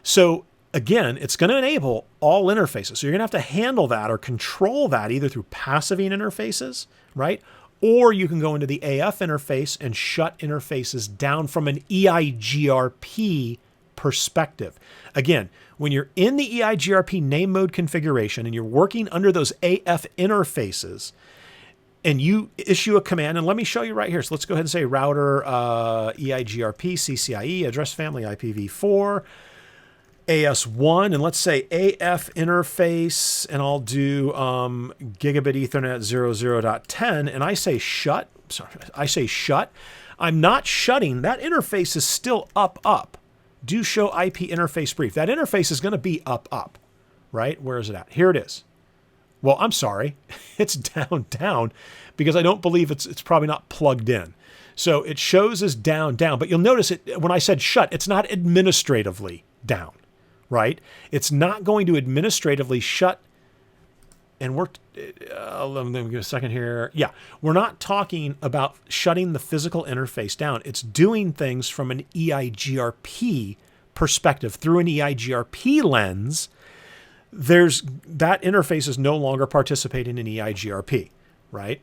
So again, it's going to enable all interfaces. So you're going to have to handle that or control that either through passiving interfaces, right? Or you can go into the AF interface and shut interfaces down from an EIGRP perspective. Again, when you're in the EIGRP name mode configuration and you're working under those AF interfaces and you issue a command, and let me show you right here. So let's go ahead and say router EIGRP CCIE address family IPv4 AS1, and let's say AF interface, and I'll do gigabit Ethernet 00.10, and I say shut. Sorry, I say shut. I'm not shutting. That interface is still up. Do show IP interface brief. That interface is going to be up, right? Where is it at? Here it is. Well, I'm sorry. It's down, because I don't believe it's probably not plugged in. So it shows as down, but you'll notice it when I said shut, it's not administratively down. Right? It's not going to administratively shut, and let me give a second here. Yeah, we're not talking about shutting the physical interface down. It's doing things from an EIGRP perspective. Through an EIGRP lens, that interface is no longer participating in EIGRP, right?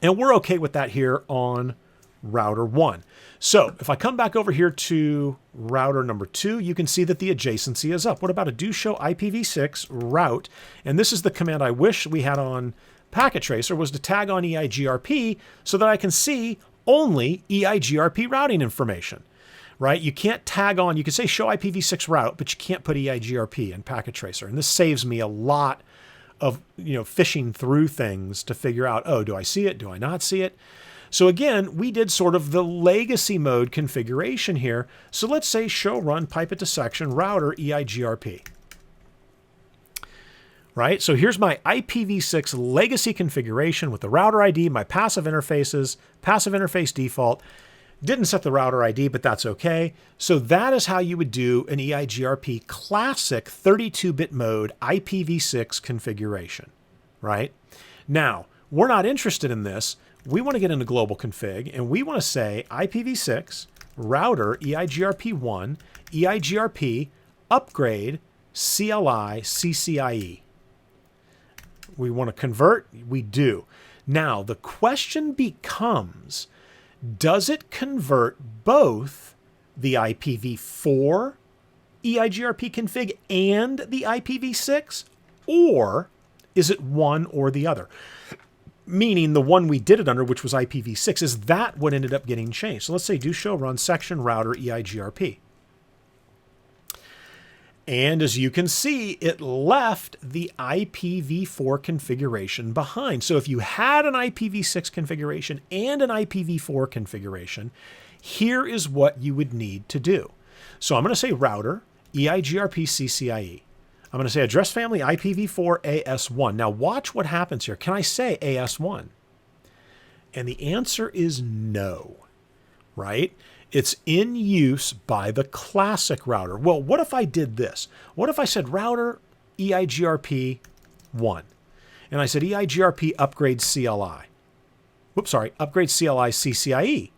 And we're okay with that here on router 1. So if I come back over here to router number 2, you can see that the adjacency is up. What about a do show IPv6 route? And this is the command I wish we had on Packet Tracer, was to tag on EIGRP so that I can see only EIGRP routing information, right? You can't tag on, you can say show IPv6 route, but you can't put EIGRP in Packet Tracer. And this saves me a lot of, fishing through things to figure out, oh, do I see it? Do I not see it? So again, we did sort of the legacy mode configuration here. So let's say show run pipe it to section router EIGRP. Right? So here's my IPv6 legacy configuration with the router ID, my passive interfaces, passive interface default. Didn't set the router ID, but that's okay. So that is how you would do an EIGRP classic 32-bit mode IPv6 configuration, right? Now, we're not interested in this. We want to get into global config, and we want to say IPv6 router EIGRP1 EIGRP upgrade CLI CCIE. We want to convert? We do. Now, the question becomes, does it convert both the IPv4 EIGRP config and the IPv6, or is it one or the other? Meaning the one we did it under, which was IPv6, is that what ended up getting changed? So let's say do show run section router EIGRP. And as you can see, it left the IPv4 configuration behind. So if you had an IPv6 configuration and an IPv4 configuration, here is what you would need to do. So I'm going to say router EIGRP CCIE. I'm going to say address family IPv4 AS1. Now watch what happens here. Can I say AS1? And the answer is no, right? It's in use by the classic router. Well, what if I did this? What if I said router EIGRP 1? And I said EIGRP upgrade CLI. Whoops, sorry, upgrade CLI CCIE.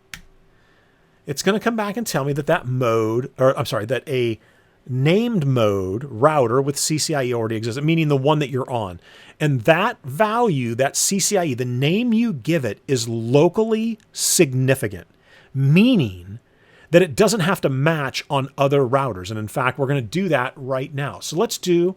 It's going to come back and tell me that that mode, or I'm sorry, that a named mode router with CCIE already exists, meaning the one that you're on. And that value, that CCIE, the name you give it, is locally significant, meaning that it doesn't have to match on other routers. And in fact, we're going to do that right now. So let's do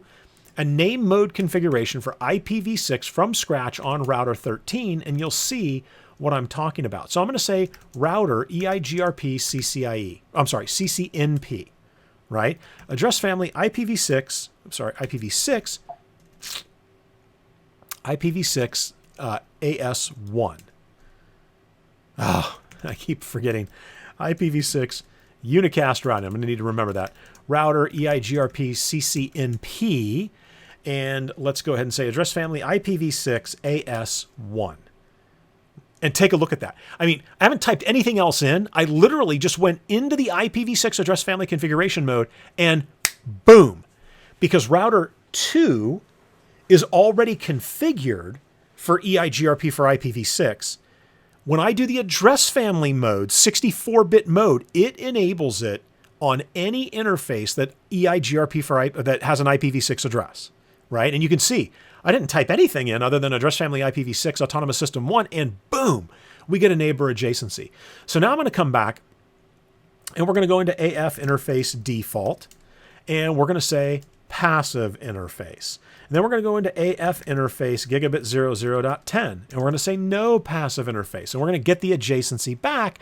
a name mode configuration for IPv6 from scratch on router 13, and you'll see what I'm talking about. So I'm going to say router EIGRP CCIE. I'm sorry, CCNP, right? Address family IPv6, IPv6 AS1. Oh, I keep forgetting. IPv6 Unicast routing. I'm going to need to remember that. Router EIGRP CCNP. And let's go ahead and say address family IPv6 AS1. And take a look at that. I mean, I haven't typed anything else in. I literally just went into the IPv6 address family configuration mode and boom. Because router 2 is already configured for EIGRP for IPv6. When I do the address family mode, 64-bit mode, it enables it on any interface that EIGRP that has an IPv6 address, right? And you can see, I didn't type anything in other than address family IPv6 autonomous system 1, and boom, we get a neighbor adjacency. So now I'm going to come back, and we're going to go into AF interface default, and we're going to say passive interface. And then we're going to go into AF interface gigabit 00.10, and we're going to say no passive interface. And we're going to get the adjacency back,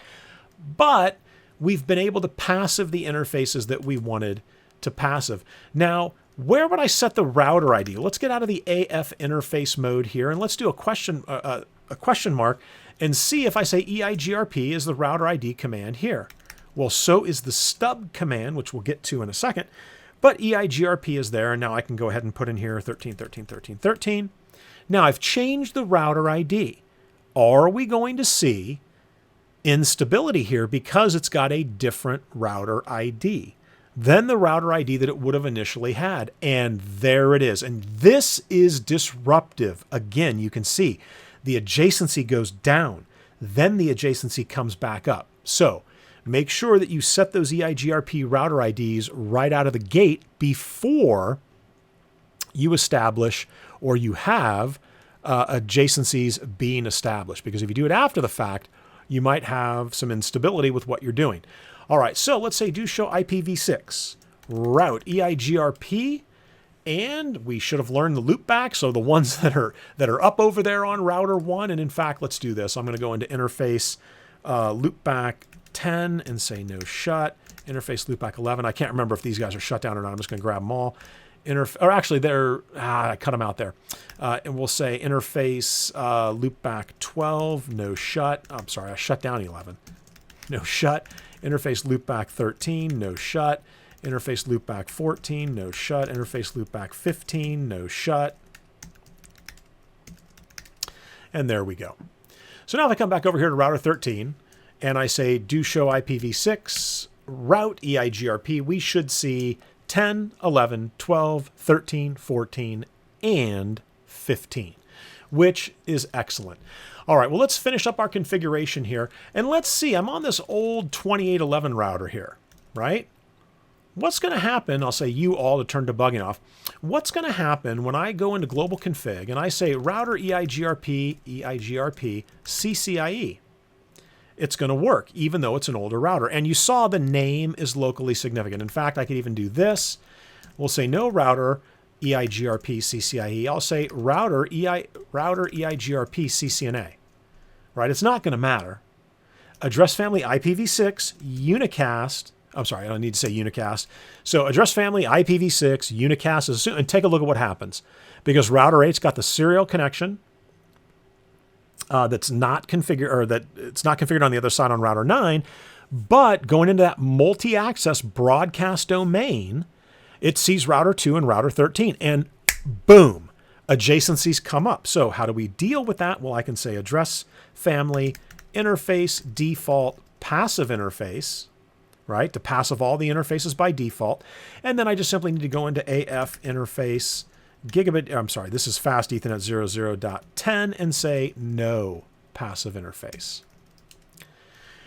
but we've been able to passive the interfaces that we wanted to passive. Now, where would I set the router ID? Let's get out of the AF interface mode here, and let's do a question mark and see if I say EIGRP is the router ID command here. Well, so is the stub command, which we'll get to in a second. But EIGRP is there, and now I can go ahead and put in here 13, 13, 13, 13. Now I've changed the router ID. Are we going to see instability here because it's got a different router ID than the router ID that it would have initially had? And there it is. And this is disruptive. Again, you can see the adjacency goes down, then the adjacency comes back up. So make sure that you set those EIGRP router IDs right out of the gate before you establish or you have adjacencies being established. Because if you do it after the fact, you might have some instability with what you're doing. All right, so let's say do show IPv6, route EIGRP, and we should have learned the loopback. So the ones that are up over there on router 1, and in fact, let's do this. I'm going to go into interface loopback 10 and say no shut. Interface loopback 11. I can't remember if these guys are shut down or not. I'm just going to grab them all. Or actually, I cut them out there. And we'll say interface loopback 12, no shut. I'm sorry, I shut down 11. No shut. Interface loopback 13, no shut. Interface loopback 14, no shut. Interface loopback 15, no shut. And there we go. So now if I come back over here to router 13, and I say do show IPv6, route EIGRP, we should see 10, 11, 12, 13, 14, and 15, which is excellent. All right, well, let's finish up our configuration here. And let's see, I'm on this old 2811 router here, right? What's going to happen, I'll say you all to turn debugging off. What's going to happen when I go into global config and I say router EIGRP CCIE? It's going to work, even though it's an older router. And you saw the name is locally significant. In fact, I could even do this. We'll say no router EIGRP CCIE. I'll say router EIGRP CCNA. Right? It's not going to matter. Address family IPv6 Unicast. I'm sorry, I don't need to say Unicast. So address family IPv6 Unicast is assumed, and take a look at what happens. Because router 8's got the serial connection. That's not configured, or that it's not configured on the other side on router 9, but going into that multi-access broadcast domain, it sees router 2 and router 13, and boom, adjacencies come up. So how do we deal with that? Well, I can say address family, interface, default, passive interface, right? To passive all the interfaces by default. And then I just simply need to go into AF interface, gigabit, I'm sorry, this is fast Ethernet 00.10 and say no passive interface.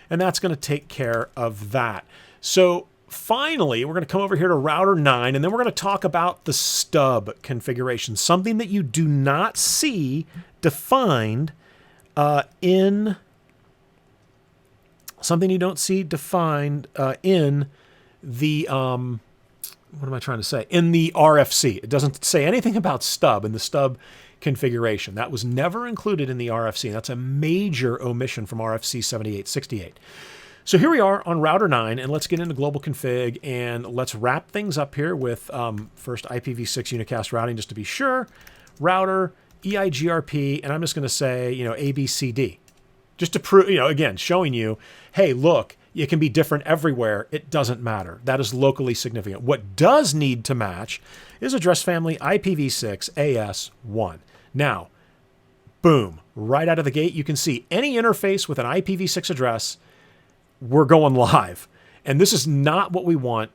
And that's going to take care of that. So finally, we're going to come over here to router 9, and then we're going to talk about the stub configuration, something that you do not see defined in the, what am I trying to say? In the RFC. It doesn't say anything about stub in the stub configuration. That was never included in the RFC. That's a major omission from RFC 7868. So here we are on router 9, and let's get into global config, and let's wrap things up here with first IPv6 unicast routing, just to be sure. Router, EIGRP, and I'm just going to say, ABCD. Just to prove, again, showing you, hey, look, it can be different everywhere. It doesn't matter. That is locally significant. What does need to match is address family IPv6 AS1. Now, boom, right out of the gate, you can see any interface with an IPv6 address, we're going live. And this is not what we want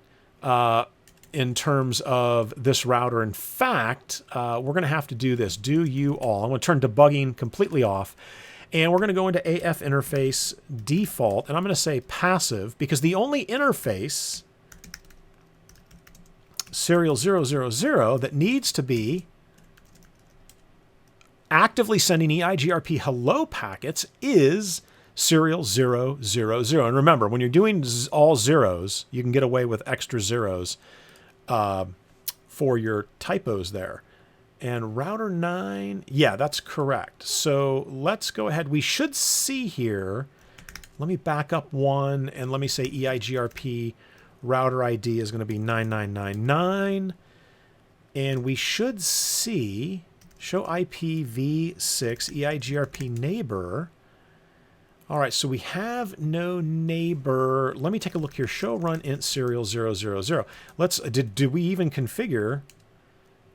in terms of this router. In fact, we're going to have to do this. Do you all. I'm going to turn debugging completely off. And we're going to go into AF interface default, and I'm going to say passive, because the only interface, serial 000, that needs to be actively sending EIGRP hello packets is serial 000. And remember, when you're doing all zeros, you can get away with extra zeros for your typos there. And router 9, yeah, that's correct. So let's go ahead. We should see here, let me back up one, and let me say EIGRP router ID is going to be 9999. And we should see, show IPv6 EIGRP neighbor. All right, so we have no neighbor. Let me take a look here. Show run int serial 000. Did we even configure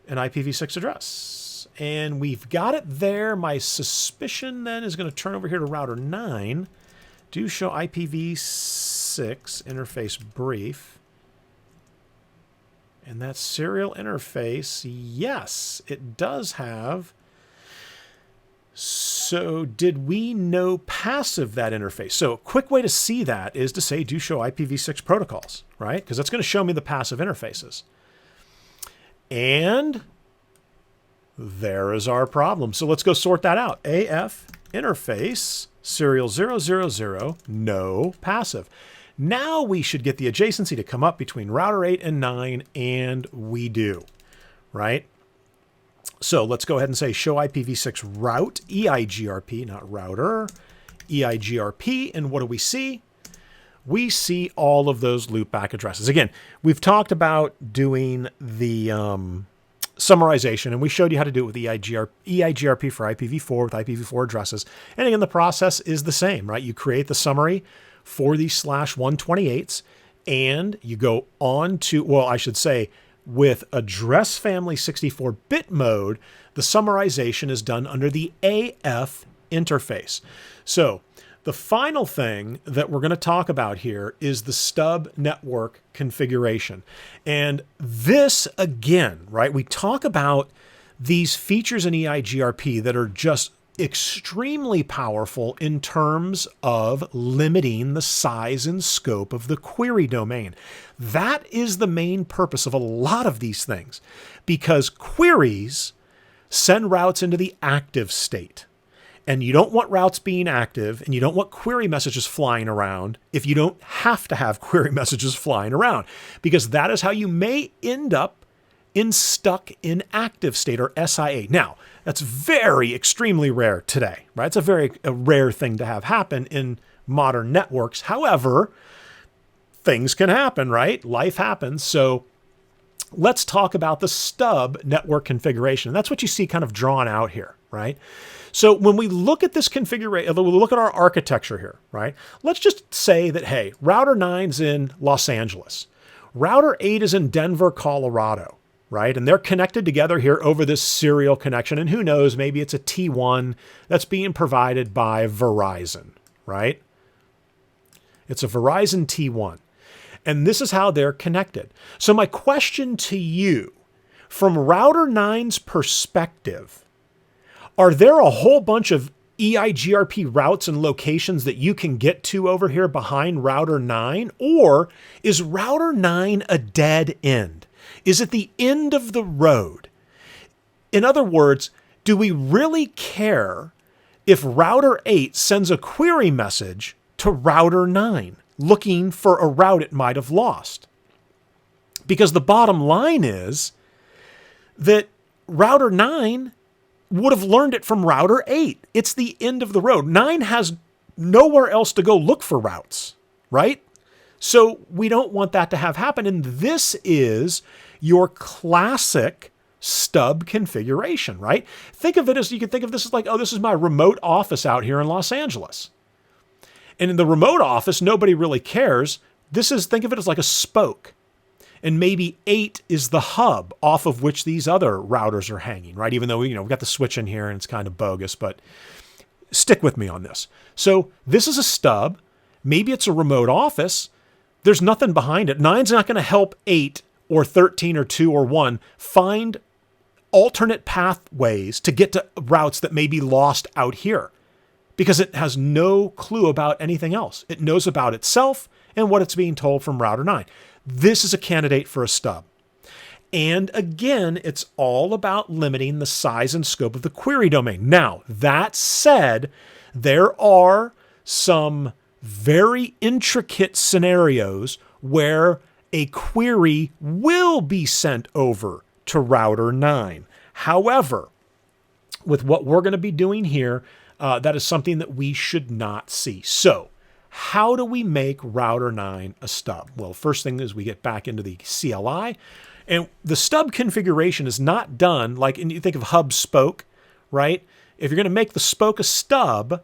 an IPv6 address? And we've got it there. My suspicion then is going to turn over here to router 9. Do show IPv6 interface brief. And that serial interface, yes, it does have. So did we no passive that interface? So a quick way to see that is to say do show IPv6 protocols, right? Because that's going to show me the passive interfaces. And there is our problem. So let's go sort that out. AF interface serial 000, no passive. Now we should get the adjacency to come up between router 8 and 9, and we do, right? So let's go ahead and say show IPv6 route, EIGRP, not router, EIGRP, and what do we see? We see all of those loopback addresses. Again, we've talked about doing the summarization, and we showed you how to do it with EIGRP for IPv4 with IPv4 addresses. And again, the process is the same, right? You create the summary for these /128s, and you go on to, well, I should say, with address family 64-bit mode, the summarization is done under the AF interface. So the final thing that we're going to talk about here is the stub network configuration. And this, again, right, we talk about these features in EIGRP that are just extremely powerful in terms of limiting the size and scope of the query domain. That is the main purpose of a lot of these things, because queries send routes into the active state. And you don't want routes being active, and you don't want query messages flying around if you don't have to have query messages flying around, because that is how you may end up stuck in active state, or SIA. Now, that's very extremely rare today, right? It's a rare thing to have happen in modern networks. However, things can happen, right? Life happens. So let's talk about the stub network configuration. That's what you see kind of drawn out here, right? So when we look at this configuration, we look at our architecture here, right? Let's just say that, hey, router 9's in Los Angeles. Router 8 is in Denver, Colorado, right? And they're connected together here over this serial connection. And who knows, maybe it's a T1 that's being provided by Verizon, right? It's a Verizon T1. And this is how they're connected. So my question to you, from Router 9's perspective, are there a whole bunch of EIGRP routes and locations that you can get to over here behind Router 9? Or is Router 9 a dead end? Is it the end of the road? In other words, do we really care if Router 8 sends a query message to Router 9 looking for a route it might have lost? Because the bottom line is that Router 9 would have learned it from Router 8. It's the end of the road. 9 has nowhere else to go look for routes, right? So we don't want that to have happen. And this is your classic stub configuration, right? Think of it as, you can think of this as like, oh, this is my remote office out here in Los Angeles. And in the remote office, nobody really cares. Think of it as like a spoke. And maybe 8 is the hub off of which these other routers are hanging, right? Even though, we've got the switch in here and it's kind of bogus, but stick with me on this. So this is a stub. Maybe it's a remote office. There's nothing behind it. 9's not going to help 8 or 13 or 2 or 1 find alternate pathways to get to routes that may be lost out here, because it has no clue about anything else. It knows about itself and what it's being told from Router 9. This is a candidate for a stub. And again, it's all about limiting the size and scope of the query domain. Now, that said, there are some very intricate scenarios where a query will be sent over to Router 9. However, with what we're going to be doing here, that is something that we should not see. So, how do we make Router 9 a stub? Well, first thing is we get back into the CLI, and the stub configuration is not done like, and you think of hub spoke, right? If you're going to make the spoke a stub,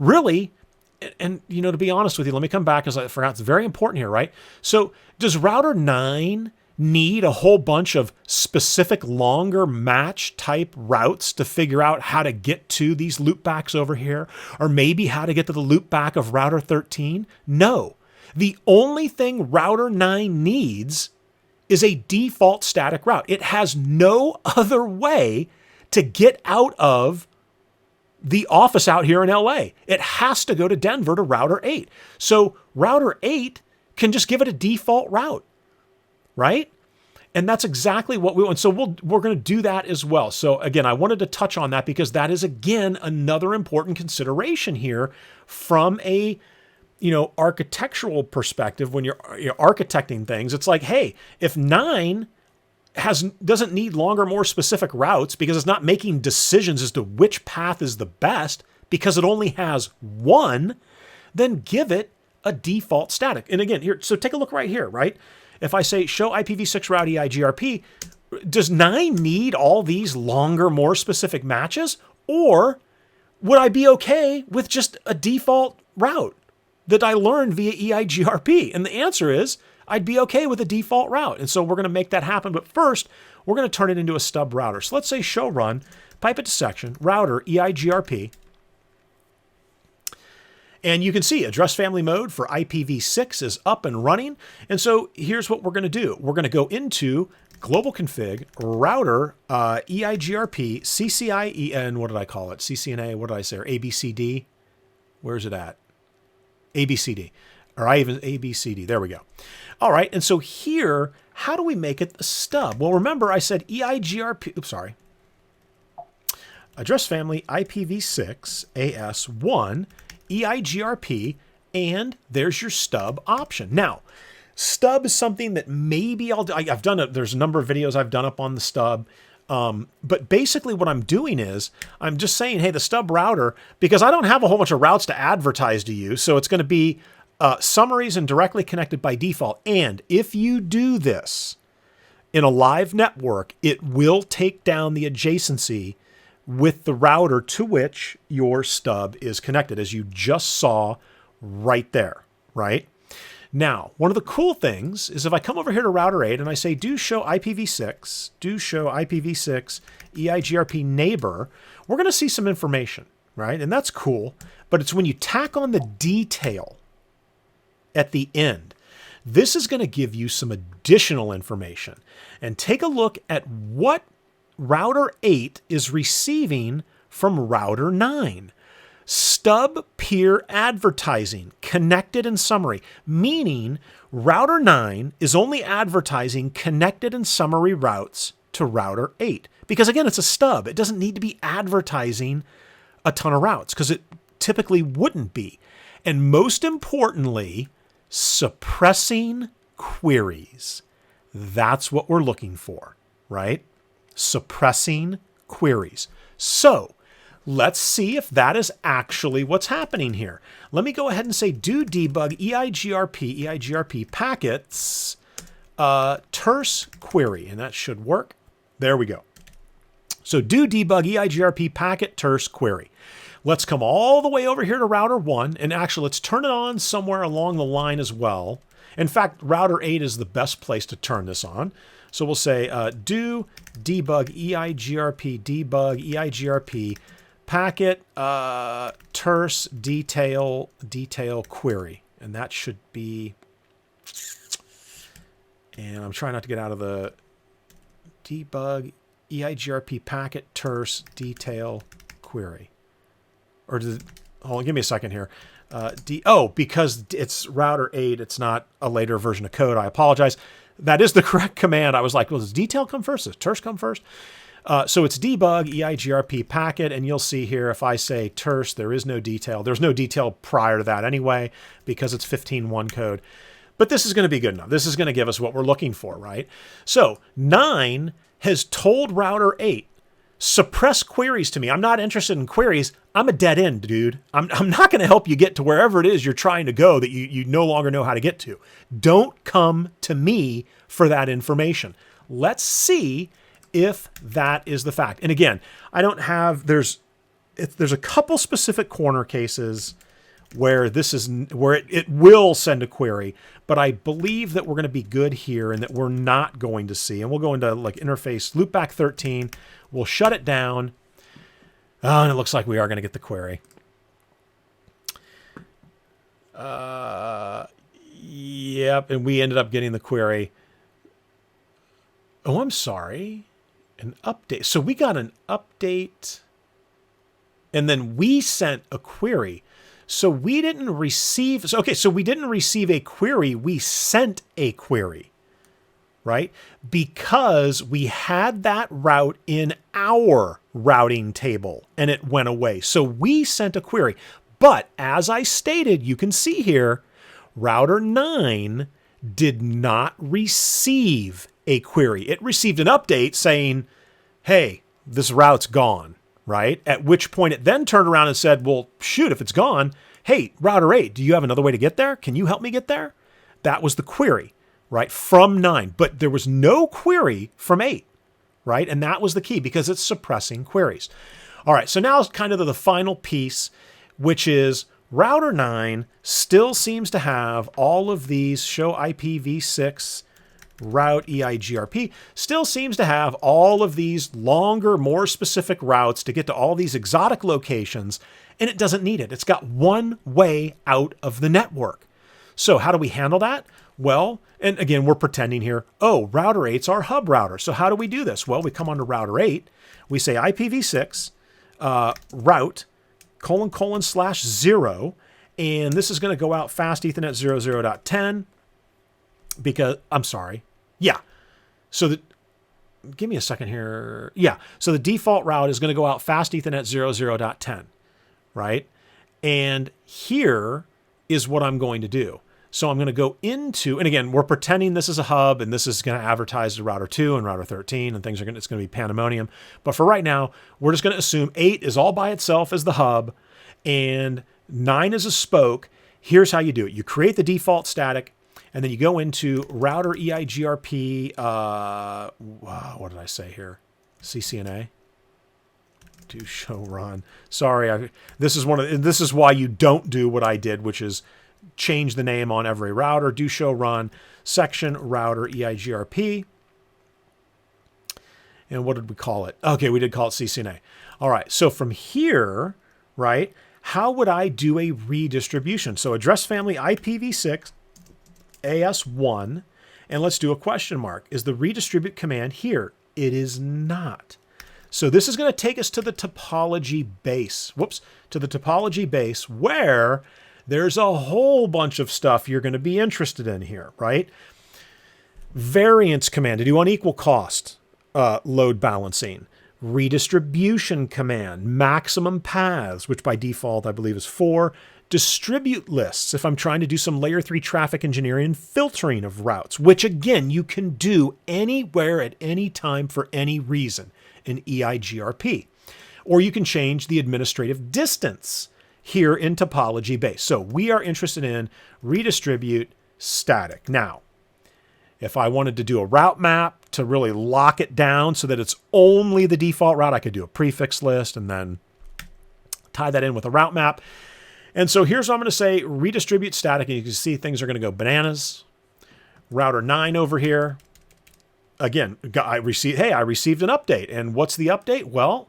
really, and to be honest with you, let me come back because I forgot, it's very important here, right? So does Router 9 need a whole bunch of specific longer match type routes to figure out how to get to these loopbacks over here, or maybe how to get to the loopback of Router 13? No. The only thing Router 9 needs is a default static route. It has no other way to get out of the office out here in LA. It has to go to Denver to Router 8. So Router 8 can just give it a default route, right? And that's exactly what we want. So we're going to do that as well. So again, I wanted to touch on that because that is, again, another important consideration here from a architectural perspective. When you're architecting things, it's like, hey, if 9 doesn't need longer, more specific routes because it's not making decisions as to which path is the best because it only has one, then give it a default static. And again, here, so take a look right here, right? If I say show IPv6 route EIGRP, does 9 need all these longer, more specific matches? Or would I be okay with just a default route that I learned via EIGRP? And the answer is I'd be okay with a default route. And so we're going to make that happen. But first, we're going to turn it into a stub router. So let's say show run, pipe it to section, router EIGRP. And you can see address family mode for IPv6 is up and running. And so here's what we're going to do. We're going to go into global config router EIGRP CCIE, what did I call it? CCNA, what did I say? Or ABCD? Where's it at? ABCD. Or ABCD. There we go. All right. And so here, how do we make it a stub? Well, remember I said EIGRP, oops, sorry. Address family IPv6 AS1 EIGRP, and there's your stub option. Now, stub is something that maybe I've done it. There's a number of videos I've done up on the stub. But basically what I'm doing is I'm just saying, hey, the stub router, because I don't have a whole bunch of routes to advertise to you. So it's going to be summaries and directly connected by default. And if you do this in a live network, it will take down the adjacency with the router to which your stub is connected, as you just saw right there, right? Now, one of the cool things is if I come over here to router 8 and I say do show IPv6, EIGRP neighbor, we're going to see some information, right? And that's cool, but it's when you tack on the detail at the end. This is going to give you some additional information. And take a look at what router 8 is receiving from router 9. Stub peer advertising, connected and summary, meaning router 9 is only advertising connected and summary routes to router 8. Because again, it's a stub. It doesn't need to be advertising a ton of routes because it typically wouldn't be. And most importantly, suppressing queries. That's what we're looking for, right? Suppressing queries. So let's see if that is actually what's happening here. Let me go ahead and say do debug EIGRP packets terse query, and that should work. There we go. So do debug EIGRP packet terse query. Let's come all the way over here to router 1, and actually let's turn it on somewhere along the line as well. In fact, router 8 is the best place to turn this on. So we'll say do debug EIGRP packet terse detail query, and that should be, and I'm trying not to get out of the debug EIGRP packet terse detail query. Or does it, hold on, give me a second here. Because it's router 8, it's not a later version of code. I apologize. That is the correct command. I was like, well, does detail come first? Does terse come first? So it's debug EIGRP packet, and you'll see here if I say terse, there is no detail. There's no detail prior to that anyway because it's 15.1 code. But this is going to be good enough. This is going to give us what we're looking for, right? So 9 has told router 8, suppress queries to me. I'm not interested in queries. I'm a dead end, dude. I'm not going to help you get to wherever it is you're trying to go that you no longer know how to get to. Don't come to me for that information. Let's see if that is the fact. And again, I don't have, there's a couple specific corner cases where this is, where it will send a query, but I believe that we're going to be good here and that we're not going to see, and we'll go into like interface loopback 13. We'll shut it down. Oh, and it looks like we are going to get the query. Yep. And we ended up getting the query. Oh, I'm sorry. An update. So we got an update and then we sent a query. So we didn't receive. Okay. So we didn't receive a query. We sent a query. Right? Because we had that route in our routing table and it went away. So we sent a query. But as I stated, you can see here, router 9 did not receive a query. It received an update saying, hey, this route's gone, right? At which point it then turned around and said, well, shoot, if it's gone, hey, router 8, do you have another way to get there? Can you help me get there? That was the query. Right, from 9, but there was no query from 8, right? And that was the key because it's suppressing queries. All right, so now it's kind of the final piece, which is router 9 still seems to have all of these show IPv6 route EIGRP, still seems to have all of these longer, more specific routes to get to all these exotic locations, and it doesn't need it. It's got one way out of the network. So how do we handle that? Well, and again, we're pretending here, oh, router 8's our hub router. So how do we do this? Well, we come onto router 8, we say IPv6 route :/0, and this is going to go out fast Ethernet 00.10 because, I'm sorry. Yeah. So give me a second here. Yeah. So the default route is going to go out fast Ethernet 00.10, right? And here is what I'm going to do. So I'm going to go into, and again, we're pretending this is a hub and this is going to advertise to router 2 and router 13 and things are going to, it's going to be pandemonium. But for right now, we're just going to assume 8 is all by itself as the hub and 9 is a spoke. Here's how you do it. You create the default static and then you go into router EIGRP, what did I say here? CCNA? Do show run. Sorry, this is why you don't do what I did, which is change the name on every router. Do show run section router EIGRP. And what did we call it? Okay, we did call it CCNA. All right, so from here, right, how would I do a redistribution? So address family IPv6, AS1, and let's do a question mark. Is the redistribute command here? It is not. So this is going to take us to the topology base. Whoops, to the topology base where there's a whole bunch of stuff you're going to be interested in here, right? Variance command to do unequal cost load balancing. Redistribution command, maximum paths, which by default I believe is 4. Distribute lists, if I'm trying to do some layer 3 traffic engineering and filtering of routes, which again, you can do anywhere at any time for any reason in EIGRP. Or you can change the administrative distance here in topology base. So we are interested in redistribute static. Now, if I wanted to do a route map to really lock it down so that it's only the default route, I could do a prefix list and then tie that in with a route map. And so here's what I'm going to say, redistribute static, and you can see things are going to go bananas. Router 9 over here. Again, I received an update. And what's the update? Well,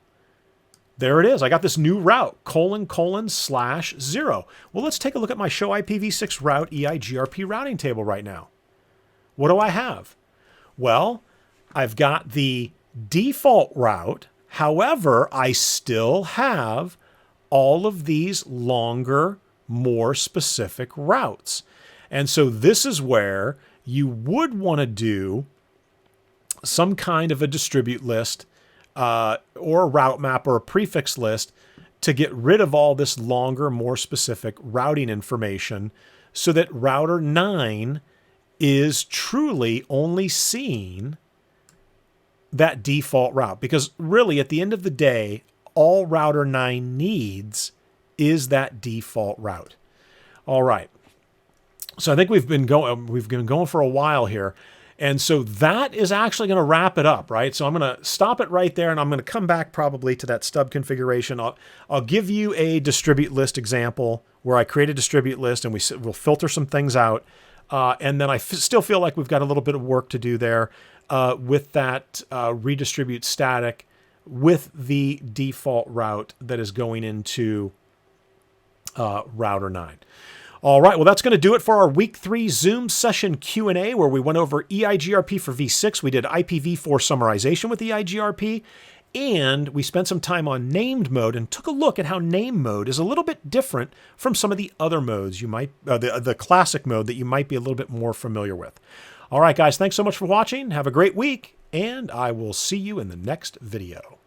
there it is. I got this new route, :/0. Well, let's take a look at my show IPv6 route EIGRP routing table right now. What do I have? Well, I've got the default route. However, I still have all of these longer, more specific routes. And so this is where you would want to do some kind of a distribute list or a route map or a prefix list to get rid of all this longer, more specific routing information so that router 9 is truly only seeing that default route. Because really, at the end of the day, all router 9 needs is that default route. All right. So I think we've been going for a while here. And so that is actually going to wrap it up, right? So I'm going to stop it right there, and I'm going to come back probably to that stub configuration. I'll give you a distribute list example where I create a distribute list and we'll filter some things out. And then I still feel like we've got a little bit of work to do there with that redistribute static with the default route that is going into router 9. All right, well, that's going to do it for our Week 3 Zoom session Q&A, where we went over EIGRP for v6. We did IPv4 summarization with EIGRP, and we spent some time on named mode and took a look at how named mode is a little bit different from some of the other modes you might, the classic mode that you might be a little bit more familiar with. All right, guys, thanks so much for watching. Have a great week, and I will see you in the next video.